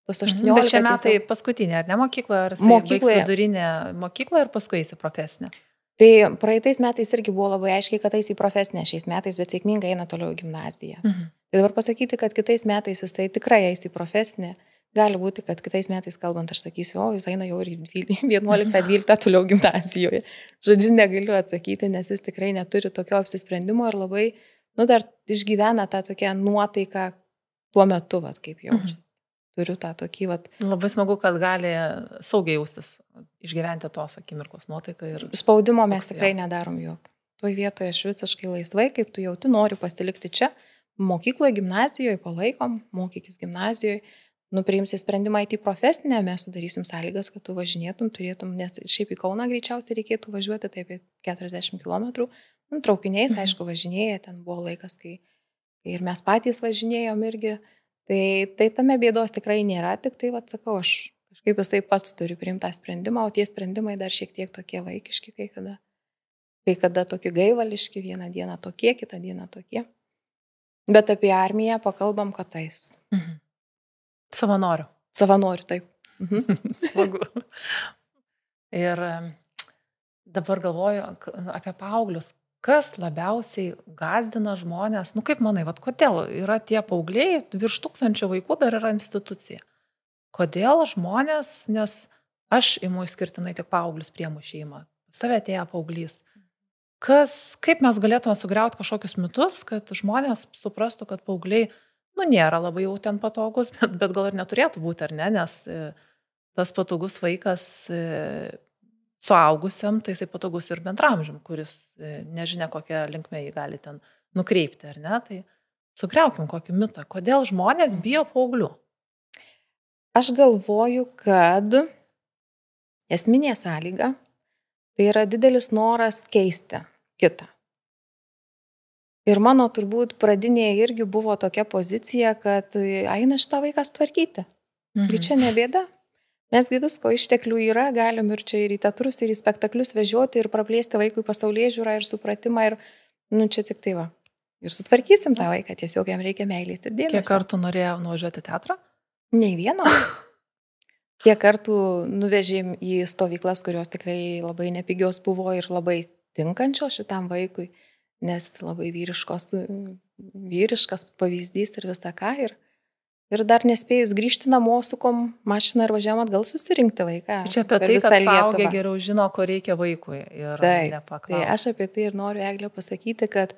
Tas 18 Bet šie metai paskutinė, ar ne mokykla, ar jisai baigs vidurinę mokyklą ir paskui eis į profesinę? Tai praeitais metais irgi buvo labai aiškiai, kad eis į profesinę šiais metais, bet sėkmingai eina toliau į gimnaziją. Tai dabar pasakyti, kad kitais metais jisai tikrai eis į profesinę, gali būti, kad kitais metais kalbant aš sakysiu, jis eina jau ir 11-12 toliau gimnazijoje. Žodžiu, negaliu atsakyti, nes jis tikrai neturi tokio apsisprendimo ir labai, dar išgyvena tą tokią nuotaiką tuo metu, kaip jaučiasi. Turiu tą tokį, Labai smagu, kad gali saugiai jaustis, išgyventi tos akimirkos nuotaiką. Spaudimo mes tikrai nedarom jokio. Toj vietoje aš visiškai laisvai, kaip tu jauti, noriu pasilikti čia, mokykloje, gimnazijoje, palaikom, mokykis gimnazijoje, priimsi sprendimą į profesinę, mes sudarysim sąlygas, kad tu važinėtum, turėtum, nes šiaip į Kauną greičiausiai reikėtų važiuoti, tai apie 40 km. Traukiniais, aišku, važinėja, ten buvo laikas, kai ir mes patys važinėjom irgi. Tai tame bėdos tikrai nėra, tik tai, sakau, aš kažkaip jis taip pats turi priimtą sprendimą, o tie sprendimai dar šiek tiek tokie vaikiški, kai kada tokie gaivališki, vieną dieną tokie, kitą dieną tokie. Bet apie armiją pakalbam, kad tais. Savanorių. Savanorių, taip. Smagu. Ir dabar galvoju apie paauglius. Kas labiausiai gazdina žmonės, kaip manai, kodėl yra tie paaugliai, virš 1000 vaikų dar yra institucija. Kodėl žmonės, nes aš imu išskirtinai tik paauglius priemu šeimą, save atėję paauglys. Kaip mes galėtume sugriauti kažkokius mitus, kad žmonės suprastų, kad paaugliai, nėra labai jau ten patogus, bet gal ir neturėtų būti, ar ne, nes tas patogus vaikas suaugusiam, tai jisai patogus ir bendramžiam, kuris nežinia, kokią linkmę jį gali ten nukreipti, ar ne? Tai sugriaukim kokį mitą. Kodėl žmonės bijo paauglių? Aš galvoju, kad esminė sąlyga tai yra didelis noras keisti kitą. Ir mano turbūt pradinėje irgi buvo tokia pozicija, kad eina šitą vaiką sutvarkyti. Ir čia nebėda. Mesgi visko išteklių yra, galim ir čia ir į teatrus, ir į spektaklius vežioti, ir praplėsti vaikui pasaulėžiūrą ir supratimą, ir čia tik tai va. Ir sutvarkysim tą vaiką, tiesiog jam reikia meilės ir dėmesio. Kiek kartų norėjau nuvažiuoti į teatrą? Nei vieno. Kiek kartų nuvežėm į stovyklas, kurios tikrai labai nepigios buvo ir labai tinkančios šitam vaikui, nes labai vyriškas pavyzdys ir visą ką. Ir dar nespėjus grįžti namo, sukom mašiną ir važiavam atgal susirinkti vaiką. Čia apie tai, kad suaugę geriau žino, ko reikia vaikui ir nepaklausia. Tai aš apie tai ir noriu, Eglė, pasakyti, kad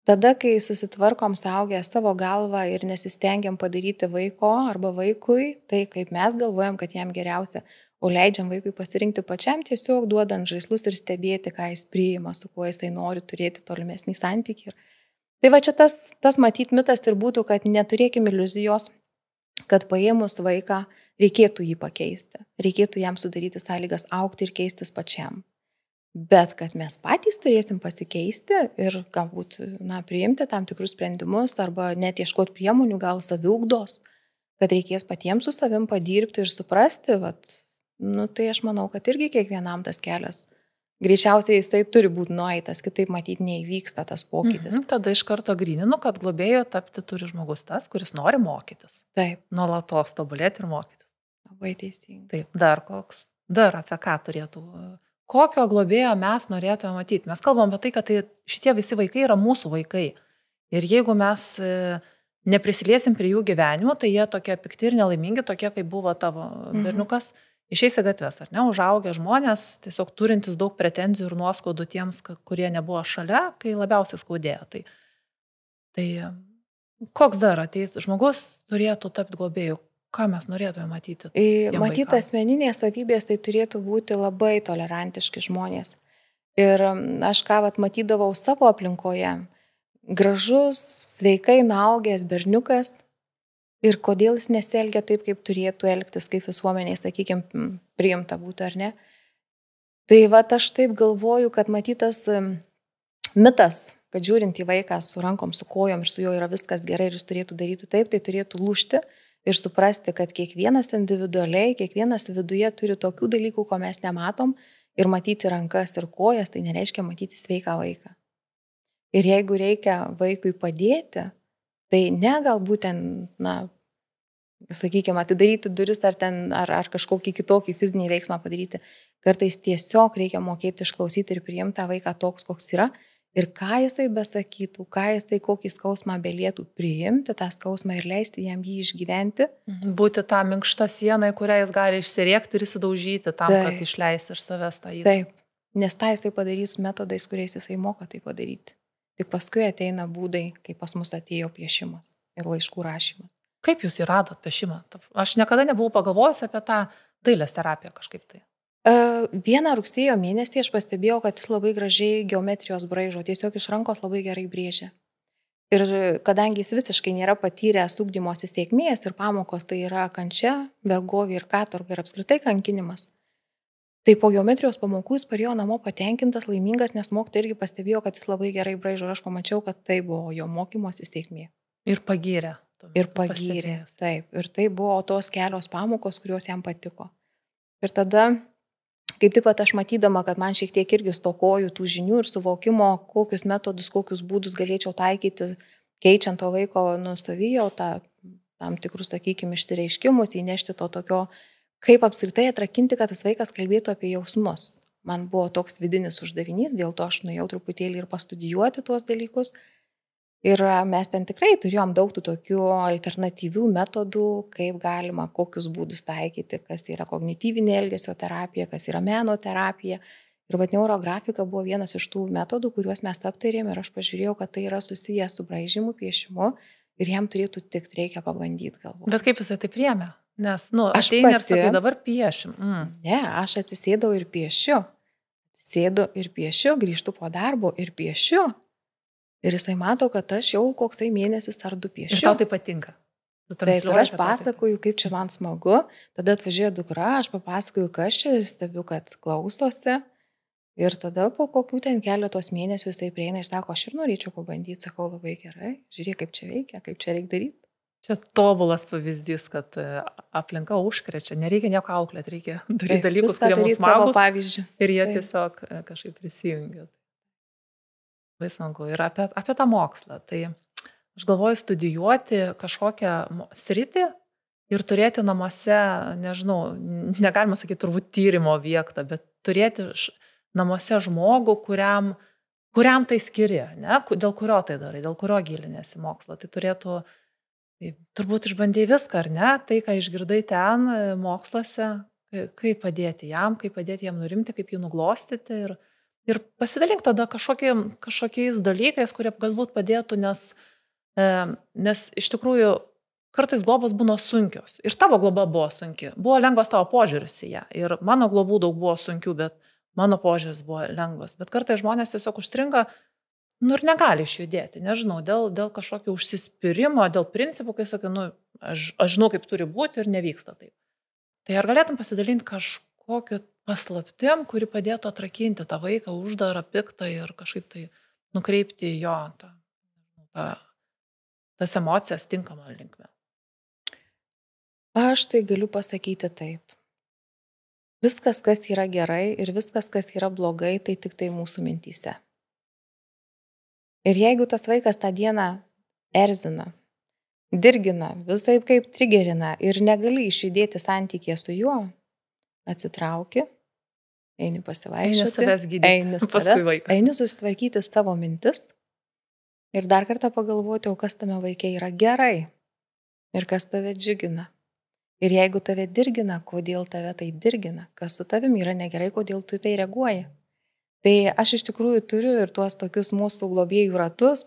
tada, kai susitvarkom suaugę savo galvą ir nesistengiam padaryti vaiko arba vaikui, tai kaip mes galvojam, kad jam geriausia, o leidžiam vaikui pasirinkti pačiam, tiesiog duodant žaislus ir stebėti, ką jis priima, su kuo jisai nori turėti tolimesnį santykį. Tai va čia tas matyt mitas ir būtų, kad neturėkim iliuzijos, kad paėmus vaiką reikėtų jį pakeisti, reikėtų jam sudaryti sąlygas augti ir keistis pačiam. Bet kad mes patys turėsim pasikeisti ir galbūt priimti tam tikrus sprendimus arba net ieškoti priemonių, gal saviugdos, kad reikės patiems su savim padirbti ir suprasti, tai aš manau, kad irgi kiekvienam tas kelias greičiausiai jis tai turi būti nueitas, kitaip matyti neįvyksta tas pokytis. Tada iš karto gryninu, kad globėjo tapti turi žmogus tas, kuris nori mokytis. Taip. Nuolatos tobulėti ir mokytis. Labai teisingai. Taip, dar apie ką turėtų, kokio globėjo mes norėtume matyti. Mes kalbam apie tai, kad šitie visi vaikai yra mūsų vaikai. Ir jeigu mes neprisiliesim prie jų gyvenimo, tai jie tokie pikti ir nelaimingi, tokie kaip buvo tavo berniukas, išeis į gatves, ar ne, užaugę žmonės, tiesiog turintys daug pretenzijų ir nuoskaudų tiems, kurie nebuvo šalia, kai labiausiai skaudėjo. Tai koks dar žmogus turėtų tapti globėjų? Ką mes norėtume matyti? Matyti asmeninės savybės, tai turėtų būti labai tolerantiški žmonės. Ir aš ką matydavau savo aplinkoje, gražus, sveikai nuaugęs berniukas ir kodėl jis nesielgia taip, kaip turėtų elgtis, kaip visuomeniai, sakykime, priimta būtų, ar ne. Tai aš taip galvoju, kad matytas mitas, kad žiūrint į vaiką su rankom, su kojom ir su juo yra viskas gerai ir jis turėtų daryti taip, tai turėtų lūžti ir suprasti, kad kiekvienas individualiai, kiekvienas viduje turi tokių dalykų, ko mes nematom ir matyti rankas ir kojas, tai nereiškia matyti sveiką vaiką. Ir jeigu reikia vaikui padėti, tai ne galbūt ten, sakykime, atidaryti duris ar kažkokį kitokį fizinį veiksmą padaryti. Kartais tiesiog reikia mokėti išklausyti ir priimti tą vaiką toks, koks yra. Ir ką jisai besakytų, kokį skausmą belėtų, priimti tą skausmą ir leisti jam jį išgyventi. Būti tą minkštą sieną, į kurią jis gali išsiriekti ir įsidaužyti tam, kad išleis iš savęs tą įtampą. Taip, nes tą jisai padarys metodais, kuriais jisai moka tai padaryti. Tik paskui ateina būdai, kaip pas mus atėjo piešimas ir laiškų rašymas. Kaip jūs įradot piešimą? Aš niekada nebuvau pagalvojęs apie tą dailės terapiją kažkaip tai. Vieną rugsėjo mėnesį aš pastebėjau, kad jis labai gražiai geometrijos braižo, tiesiog iš rankos labai gerai brėžia. Ir kadangi jis visiškai nėra patyręs ugdymosi sėkmės ir pamokos tai yra kančia, vergovė ir katorga ir apskritai kankinimas, tai po geometrijos pamokų jis parėjo namo patenkintas, laimingas, nes mokytoja irgi pastebėjo, kad jis labai gerai braižo ir aš pamačiau, kad tai buvo jo mokymosi sėkmė. Ir pagyrė. Ir pagyrė, taip. Ir tai buvo tos kelios pamokos, kurios jam patiko. Ir tada, kaip tik aš matydama, kad man šiek tiek irgi stokoju tų žinių ir suvokimo, kokius metodus, kokius būdus galėčiau taikyti, keičiant to vaiko savijautą, tam tikrus, sakykime, išsireiškimus, įnešti to tokio, kaip apskritai atrakinti, kad tas vaikas kalbėtų apie jausmus. Man buvo toks vidinis uždavinys, dėl to aš nuėjau truputėlį ir pastudijuoti tuos dalykus. Ir mes ten tikrai turėjom daug tų tokių alternatyvių metodų, kaip galima, kokius būdus taikyti, kas yra kognityvinė elgesio terapija, kas yra meno terapija. Ir neurografika buvo vienas iš tų metodų, kuriuos mes aptarėm ir aš pažiūrėjau, kad tai yra susiję su braižymu, piešimu ir jam turėtų tikti, reikia pabandyti galbūt. Bet kaip jisai tai priėmė? Nes, aš ateini ir sakai, dabar piešim. Ne, aš atsisėdau ir piešiu. Grįžtu po darbo ir piešiu. Ir jisai mato, kad aš jau koksai mėnesis ar 2 piešiu. Ir tau tai patinka? Taip, ir aš pasakoju, kaip čia man smagu. Tada atvažiuoja dukra, aš papasakoju, kas čia, stebiu, kad klausosi. Ir tada po kokių ten keletos mėnesių jisai prieina ir sako, aš ir norėčiau pabandyti. Sakau, labai gerai, žiūrėk, kaip čia veikia, kaip čia reikia daryti. Čia tobulas pavyzdys, kad aplinka užkrečia, nereikia nieko auklėti, reikia daryti dalykus, kurie mums smagus ir jie tiesiog kažkaip prisijungia. Labai smagu. Ir apie tą mokslą. Tai aš galvoju studijuoti kažkokią sritį ir turėti namuose, nežinau, negalima sakyti turbūt tyrimo objektą, bet turėti namuose žmogų, kuriam tai skiri, ne? Dėl kurio tai darai, dėl kurio gilinėsi mokslą. Tai turėtų turbūt išbandėjai viską, ar ne? Tai, ką išgirdai ten moksluose, kaip padėti jam nurimti, kaip jį nuglostyti ir pasidalink tada kažkokiais dalykais, kurie galbūt padėtų, nes iš tikrųjų kartais globos būna sunkios. Ir tavo globa buvo sunki. Buvo lengvas tavo požiūris į ją. Ir mano globų daug buvo sunkių, bet mano požiūris buvo lengvas. Bet kartais žmonės tiesiog užstringa, ir negali išjudėti, nežinau, dėl kažkokio užsispyrimo, dėl principų, kai sakai, aš žinau, kaip turi būti ir nevyksta taip. Tai ar galėtum pasidalinti kažkokiu paslaptim, kuri padėtų atrakinti tą vaiką uždarą, piktą ir kažkaip tai nukreipti jo tas emocijas tinkamą linkme? Aš tai galiu pasakyti taip. Viskas, kas yra gerai ir viskas, kas yra blogai, tai tik tai mūsų mintyse. Ir jeigu tas vaikas tą dieną erzina, dirgina, visai kaip trigerina ir negali išjudėti santykėje su juo, atsitrauki, eini pasivaikščioti, eini susitvarkyti savo mintis ir dar kartą pagalvoti, o kas tame vaikė yra gerai ir kas tave džiugina. Ir jeigu tave dirgina, kodėl tave tai dirgina, kas su tavimi yra negerai, kodėl tu tai reaguoji. Tai aš iš tikrųjų turiu ir tuos tokius mūsų globėjų ratus,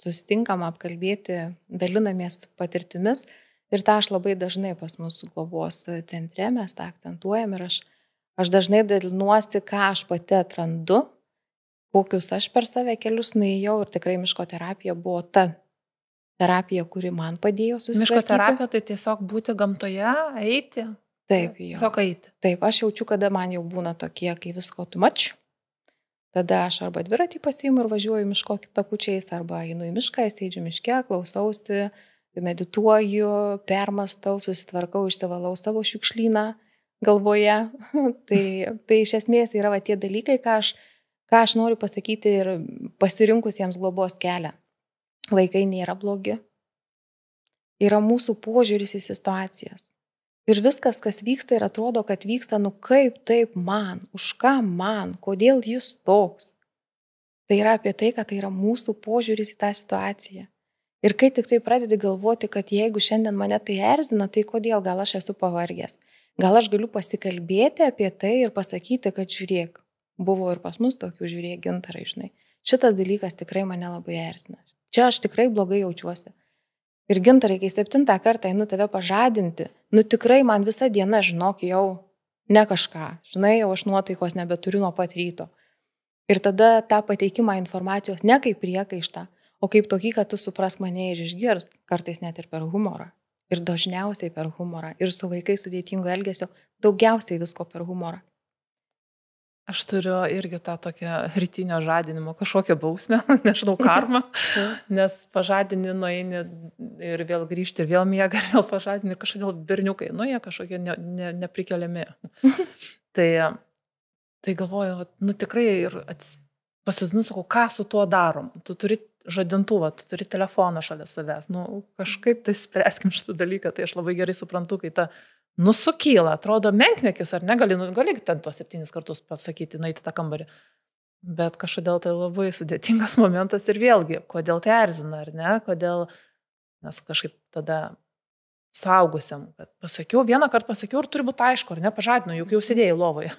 susitinkam apkalbėti, dalinamės patirtimis ir tą aš labai dažnai pas mūsų globos centre, mes tą akcentuojam ir aš dažnai dalinuosi, ką aš pati atrandu, kokius aš per save kelius nuėjau ir tikrai miško terapija buvo ta terapija, kuri man padėjo susitvarkyti. Miško terapija tai tiesiog būti gamtoje, eiti. Taip, jo. Tiesiog eiti. Taip, aš jaučiu, kada man jau būna tokie, kai visko too much. Tada aš arba dviratį pasiimu ir važiuoju miško takučiais, arba einu į mišką, sėdžiu miške, klausausi, medituoju, permastau, susitvarkau, išsivalau savo šiukšlyną galvoje. tai iš esmės yra tie dalykai, ką aš noriu pasakyti ir pasirinkusiems globos kelią. Vaikai nėra blogi. Yra mūsų požiūris į situacijas. Ir viskas, kas vyksta ir atrodo, kad vyksta, kaip taip man, už ką man, kodėl jis toks. Tai yra apie tai, kad tai yra mūsų požiūris į tą situaciją. Ir kai tik tai pradedi galvoti, kad jeigu šiandien mane tai erzina, tai kodėl, gal aš esu pavargęs. Gal aš galiu pasikalbėti apie tai ir pasakyti, kad žiūrėk, buvo ir pas mus tokių, žiūrėk, Gintarai, žinai. Šitas dalykas tikrai mane labai erzina. Čia aš tikrai blogai jaučiuosi. Ir Gintarai, kai 7 kartą einu tave pažadinti, tikrai man visą dieną, žinok, jau ne kažką. Žinai, jau aš nuotaikos nebeturiu nuo pat ryto. Ir tada tą pateikimą informacijos ne kaip priekaištą, o kaip tokį, kad tu supras mane ir išgirs, kartais net ir per humorą. Ir dažniausiai per humorą. Ir su vaikais sudėtingo elgesio daugiausiai visko per humorą. Aš turiu irgi tą tokią rytinio žadinimo kažkokią bausmę, nežinau, karmą, nes pažadini, nueini ir vėl grįžti, ir vėl miega, ir vėl pažadini, ir kažkodėl berniukai, jie kažkokie neprikeliami. Tai galvoju, tikrai ir pasitinu, sakau, ką su tuo darom? Tu turi žadintuvą, tu turi telefoną šalia savęs, kažkaip tai spręskim šitą dalyką, tai aš labai gerai suprantu, kai ta sukyla, atrodo menkniekis, ar ne, gali ten tuos 7 kartus pasakyti, nueiti tą kambarį. Bet kažkodėl tai labai sudėtingas momentas ir vėlgi, kodėl tai erzina, ar ne, kodėl, nes kažkaip tada suaugusiam, kad vieną kartą pasakiau ir turi būti aišku, ar ne, pažadinu, juk jau sėdėjai lovoje,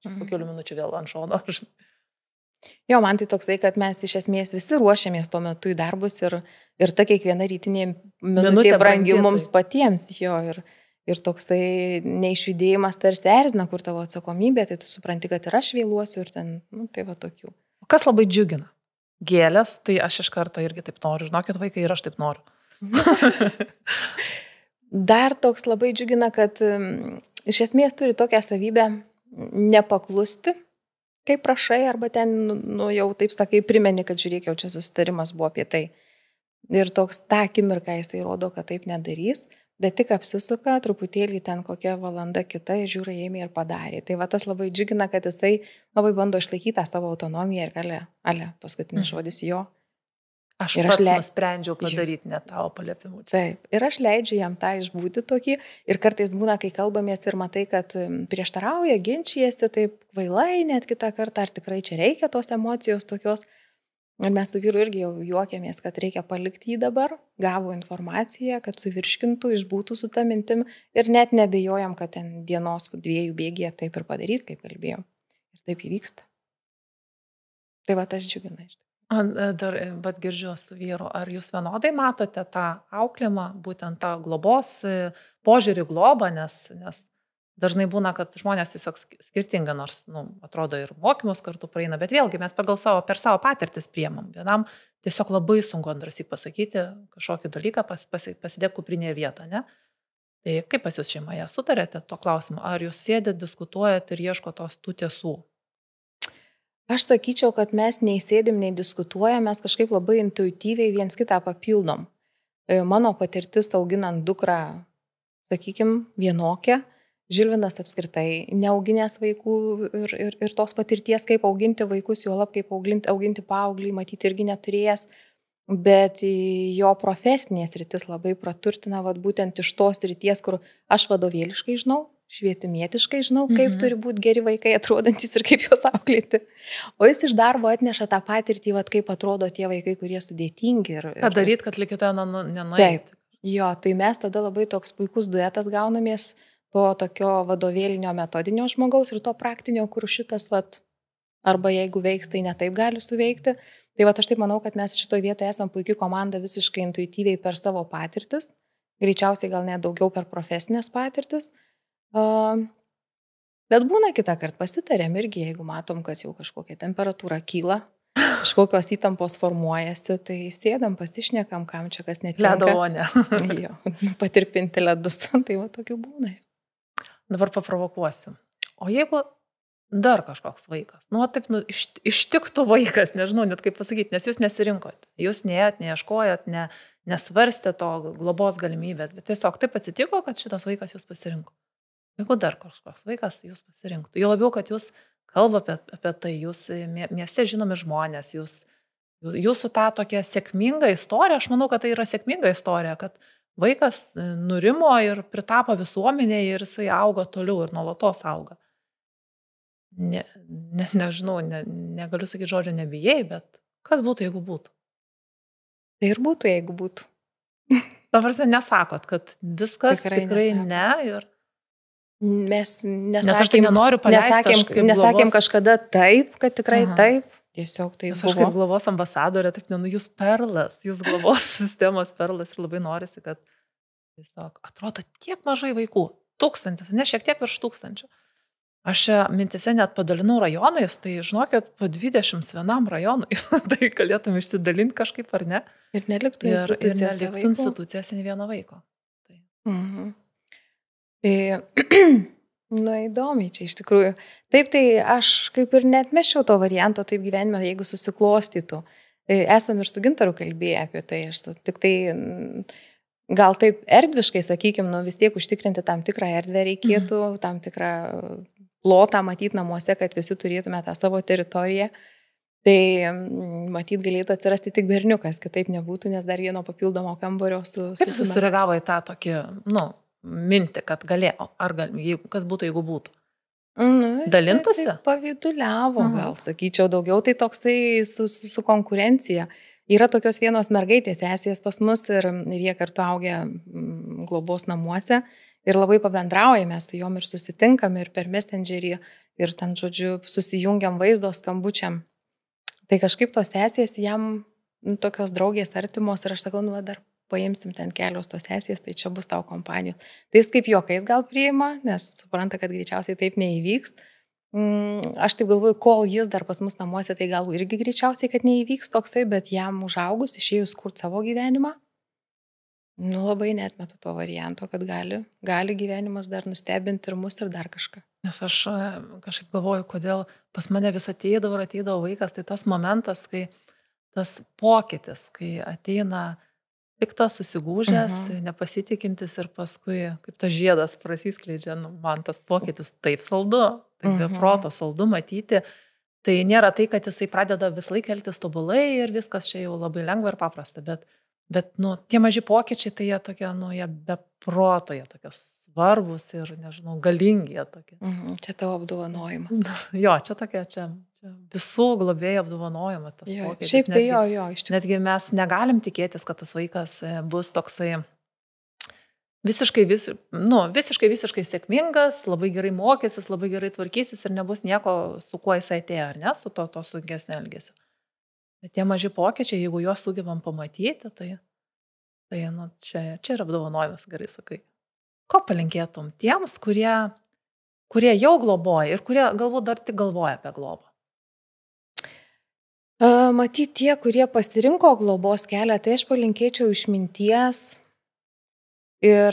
po kelių minučių vėl ant šono. Jo, man tai toksai, kad mes iš esmės visi ruošiamės tuo metu į darbus ir ta kiekviena rytinė minutė brangi mums patiems, jo, ir toksai neišjudėjimas tarsi erzina, kur tavo atsakomybė, tai tu supranti, kad ir aš vėluosiu ir ten, tai va tokių. Kas labai džiugina? Gėlės, tai aš iš karto irgi taip noriu, žinokit vaikai, ir aš taip noriu. Dar toks labai džiugina, kad iš esmės turi tokią savybę nepaklusti, kaip prašai, arba ten, jau taip sakai, primeni, kad žiūrėk, jau čia susitarimas buvo apie tai. Ir toks tą akimirką jis tai rodo, kad taip nedarys. Bet tik apsisuka, truputėlį ten kokia valanda kita ir žiūri, ėmė ir padarė. Tai va tas labai džiugina, kad jisai labai bando išlaikyti tą savo autonomiją ir gali, paskutinis žodis jo. Aš pats nusprendžiau padaryti ne tavo paliepimu. Taip, ir aš leidžiu jam tą išbūti tokį. Ir kartais būna, kai kalbamės ir matai, kad prieštarauja, ginčijasi, taip kvailai net kitą kartą, ar tikrai čia reikia tos emocijos tokios. Ir mes su vyru irgi jau juokiamės, kad reikia palikti jį dabar, gavo informaciją, kad suvirškintų, išbūtų su ta mintim ir net nebejojam, kad ten dienos 2 bėgyje taip ir padarys, kaip kalbėjom. Ir taip įvyksta. Tai va tas džiugina. Dar, bet girdžiu su vyru, ar jūs vienodai matote tą auklėjimą, būtent tą globos požiūrį globą, nes dažnai būna, kad žmonės tiesiog skirtinga, nors, atrodo, ir mokymus kartu praeina, bet vėlgi mes per savo patirtis priemam. Vienam tiesiog labai sunku andrasyk pasakyti kažkokį dalyką, pasidėk kuprinėje vietą, ne? Tai kaip pas jūs šeimoje sutarėte tuo klausimu? Ar jūs sėdėt, diskutuojat ir ieško tų tiesų? Aš sakyčiau, kad mes nei sėdim, nei diskutuojam, mes kažkaip labai intuityviai viens kitą papildom. Mano patirtis auginant dukrą, sakykim, vienokia. Žilvinas apskritai neauginęs vaikų ir tos patirties, kaip auginti vaikus, juolab kaip auginti paauglį, matyti irgi neturėjęs, bet jo profesinės rytis labai praturtina, vat, būtent iš tos ryties, kur aš vadovėliškai žinau, švietimietiškai žinau, kaip turi būti geri vaikai atrodantis ir kaip juos auklėti. O jis iš darbo atneša tą patirtį, vat, kaip atrodo tie vaikai, kurie sudėtingi. Ką daryti, kad likite nenuėti? Taip, jo, tai mes tada labai toks puikus duetas gaunamės, to tokio vadovėlinio metodinio žmogaus ir to praktinio, kur šitas, vat, arba jeigu veiks, tai netaip gali suveikti. Tai vat, aš taip manau, kad mes šitoje vietoje esame puikiai komanda visiškai intuityviai per savo patirtis, greičiausiai gal net daugiau per profesinės patirtis. Bet būna kitą kartą pasitarėm irgi, jeigu matom, kad jau kažkokia temperatūra kyla, kažkokios įtampos formuojasi, tai sėdam, pasišnekam, kam čia kas netinka. Ledovonė. Jo, patirpinti ledus, tai va tokių būna. Dabar paprovokuosiu. O jeigu dar kažkoks vaikas, taip, ištiktų vaikas, nežinau net kaip pasakyti, nes jūs nesirinkote, jūs neieškojot, nesvarstė to globos galimybės, bet tiesiog taip atsitiko, kad šitas vaikas jūs pasirinko. Jeigu dar kažkoks vaikas jūs pasirinktų, jo labiau, kad jūs kalbate apie tai, jūs mieste žinomi žmonės, jūsų tą tokią sėkmingą istoriją, aš manau, kad tai yra sėkminga istorija, kad vaikas nurimo ir pritapo visuomenėje ir jisai auga toliau ir nuolatos auga. Nežinau, negaliu sakyti žodžio nebijai, bet kas būtų, jeigu būtų? Tai ir būtų, jeigu būtų. Dabar nesakot, kad viskas tikrai ne ir... Mes nes aš tai nenoriu paleisti. Nesakėm kažkada taip, kad tikrai taip. Tiesiog taip buvo. Aš kaip globos ambasadorė, taip jūs perlas, jūs globos sistemos perlas ir labai norisi, kad tiesiog atrodo tiek mažai vaikų. 1000, ne šiek tiek virš 1000. Aš mintise net padalinau rajonais, tai žinokit, po 21 rajonui, tai galėtum išsidalinti kažkaip ar ne. Ir neliktų institucijose ne vieno vaiko. Tai. Įdomiai čia iš tikrųjų. Taip, tai aš kaip ir netmeščiau to varianto taip gyvenime, jeigu susiklostytų. Esam ir su Gintaru kalbėję apie tai. Aš tik tai gal taip erdviškai, sakykime, vis tiek užtikrinti tam tikrą erdvę reikėtų, tam tikrą plotą matyti namuose, kad visi turėtume tą savo teritoriją. Tai matyt galėtų atsirasti tik berniukas, kitaip nebūtų, nes dar vieno papildomo kambario su... Kaip susireagavo į tą tokį, mintį, kad kas būtų, jeigu būtų? Dalintųsi? Tai pavyduliavo, gal sakyčiau, daugiau tai toksai su konkurencija. Yra tokios vienos mergaitės sesės pas mus ir jie kartu augia globos namuose ir labai pabendraujame su jom ir susitinkam ir per Messengerį ir ten, žodžiu, susijungiam vaizdo skambučiam. Tai kažkaip tos sesės jam tokios draugės artimos ir aš sakau, dar paimsim ten kelios tos sesės, tai čia bus tau kompanijos. Tai jis kaip juokais gal priima, nes supranta, kad greičiausiai taip neįvyks. Aš taip galvoju, kol jis dar pas mus namuose, tai gal irgi greičiausiai, kad neįvyks toksai, bet jam užaugus, išėjus kurti savo gyvenimą, labai netmetu to varianto, kad gali gyvenimas dar nustebinti ir mus ir dar kažką. Nes aš kažkaip galvoju, kodėl pas mane vis ateidavo vaikas, tai tas momentas, kai tas pokytis, kai ateina piktas, susigūžęs, nepasitikintis ir paskui, kaip tas žiedas prasiskleidžia, man tas pokytis taip saldu, taip be proto saldu matyti. Tai nėra tai, kad jisai pradeda vis laik elgtis tobulai ir viskas čia jau labai lengva ir paprasta, bet tie maži pokyčiai, tai jie tokie, jie be proto, jie tokie svarbus ir, nežinau, galingi jie tokie. Čia tavo apdovanojimas. Jo, čia tokia, čia visų globėjų apdovanojimas tas pokytis. Šiaip tai jo, iš tikrųjų. Netgi mes negalim tikėtis, kad tas vaikas bus toksai visiškai sėkmingas, labai gerai mokysis, labai gerai tvarkysis ir nebus nieko, su kuo jis atėjo, ar ne, su to sunkesnio elgesio. Bet tie maži pokyčiai, jeigu juos sugebam pamatyti, tai čia yra apdovanojimas, gerai sakai. Ko palinkėtum tiems, kurie jau globoja ir kurie galbūt dar tik galvoja apie globą? Matyt, tie, kurie pasirinko globos kelią, tai aš palinkėčiau išminties ir,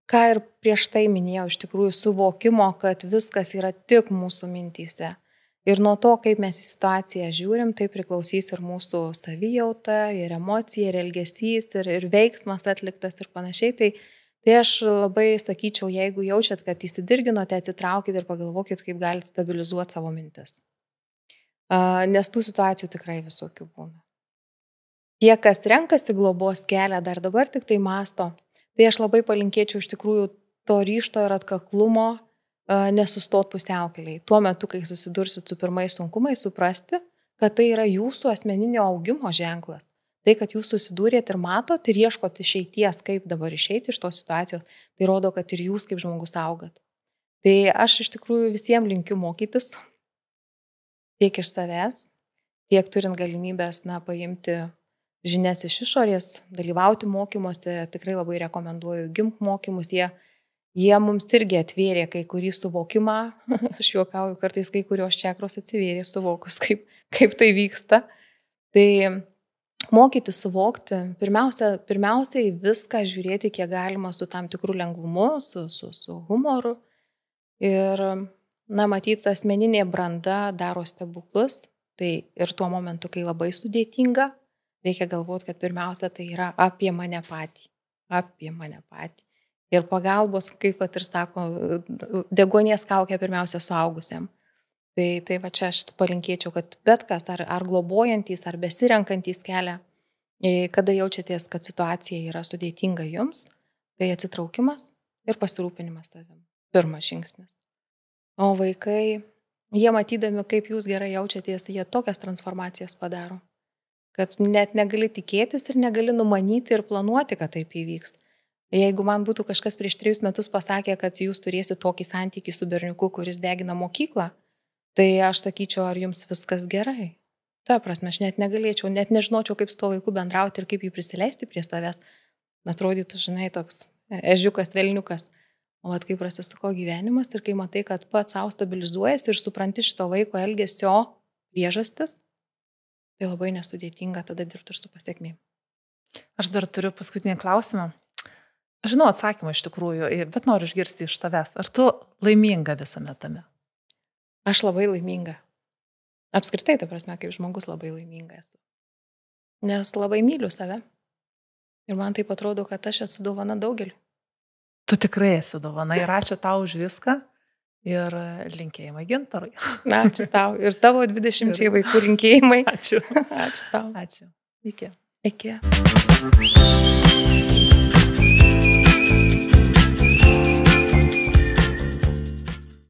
ką ir prieš tai minėjau, iš tikrųjų suvokimo, kad viskas yra tik mūsų mintyse. Ir nuo to, kaip mes į situaciją žiūrim, tai priklausys ir mūsų savijauta, ir emocija, ir elgesys, ir veiksmas atliktas ir panašiai. Tai aš labai sakyčiau, jeigu jaučiat, kad įsidirginote, atsitraukit ir pagalvokit, kaip galite stabilizuoti savo mintis. Nes tų situacijų tikrai visokių būna. Tie, kas renkasi globos kelią, dar dabar tik tai masto, tai aš labai palinkėčiau iš tikrųjų to ryžto ir atkaklumo nesustot pusiaukelėj. Tuo metu, kai susidursit su pirmais sunkumais, suprasti, kad tai yra jūsų asmeninio augimo ženklas. Tai, kad jūs susidūrėt ir matot ir ieškot išeities, kaip dabar išeiti iš tos situacijos, tai rodo, kad ir jūs kaip žmogus augat. Tai aš iš tikrųjų visiems linkiu mokytis tiek iš savęs, tiek turint galimybės paimti žinias iš išorės, dalyvauti mokymuose, tikrai labai rekomenduoju GIMP mokymus, jie mums irgi atvėrė kai kurį suvokimą, aš juokauju, kartais kai kurios čakros atsivėrė suvokus, kaip tai vyksta. Tai mokyti suvokti, pirmiausiai viską žiūrėti kiek galima su tam tikru lengvumu, su humoru ir, matyti, asmeninė branda daro stebuklus, tai ir tuo momentu, kai labai sudėtinga, reikia galvoti, kad pirmiausia tai yra apie mane patį. Ir pagalbos, kaip ir sako, deguonies kaukia pirmiausia suaugusiam. Tai va čia aš palinkėčiau, kad bet kas, ar globojantys, ar besirenkantys kelią, kada jaučiatės, kad situacija yra sudėtinga jums, tai atsitraukimas ir pasirūpinimas savim. Pirmas žingsnis. O vaikai, jie matydami, kaip jūs gerai jaučiatės, jie tokias transformacijas padaro, kad net negali tikėtis ir negali numanyti ir planuoti, kad taip įvyks. Jeigu man būtų kažkas prieš 3 metus pasakė, kad jūs turėsite tokį santykį su berniuku, kuris degina mokyklą, tai aš sakyčiau, ar jums viskas gerai. Ta prasme, aš net negalėčiau, net nežinočiau, kaip su to vaiku bendrauti ir kaip jį prisileisti prie savęs. Atrodytų, žinai, toks ežiukas, velniukas. O kai prasisuko gyvenimas ir kai matai, kad pats savo stabilizuojasi ir supranti šito vaiko elgesio priežastis, tai labai nesudėtinga tada dirbti ir su pasiekmėm. Aš dar turiu paskutinį klausimą. Aš žinau atsakymą iš tikrųjų, bet noriu išgirsti iš tavęs. Ar tu laiminga visame tame? Aš labai laiminga. Apskritai, ta prasme, kaip žmogus labai laiminga esu. Nes labai myliu save. Ir man taip atrodo, kad aš esu dovana daugeliu. Tu tikrai esi dovana ir ačiū tau už viską ir linkėjimai Gintarui. Ačiū tau ir tavo 20 vaikų linkėjimai. Ačiū. Ačiū tau. Ačiū. Iki. Iki.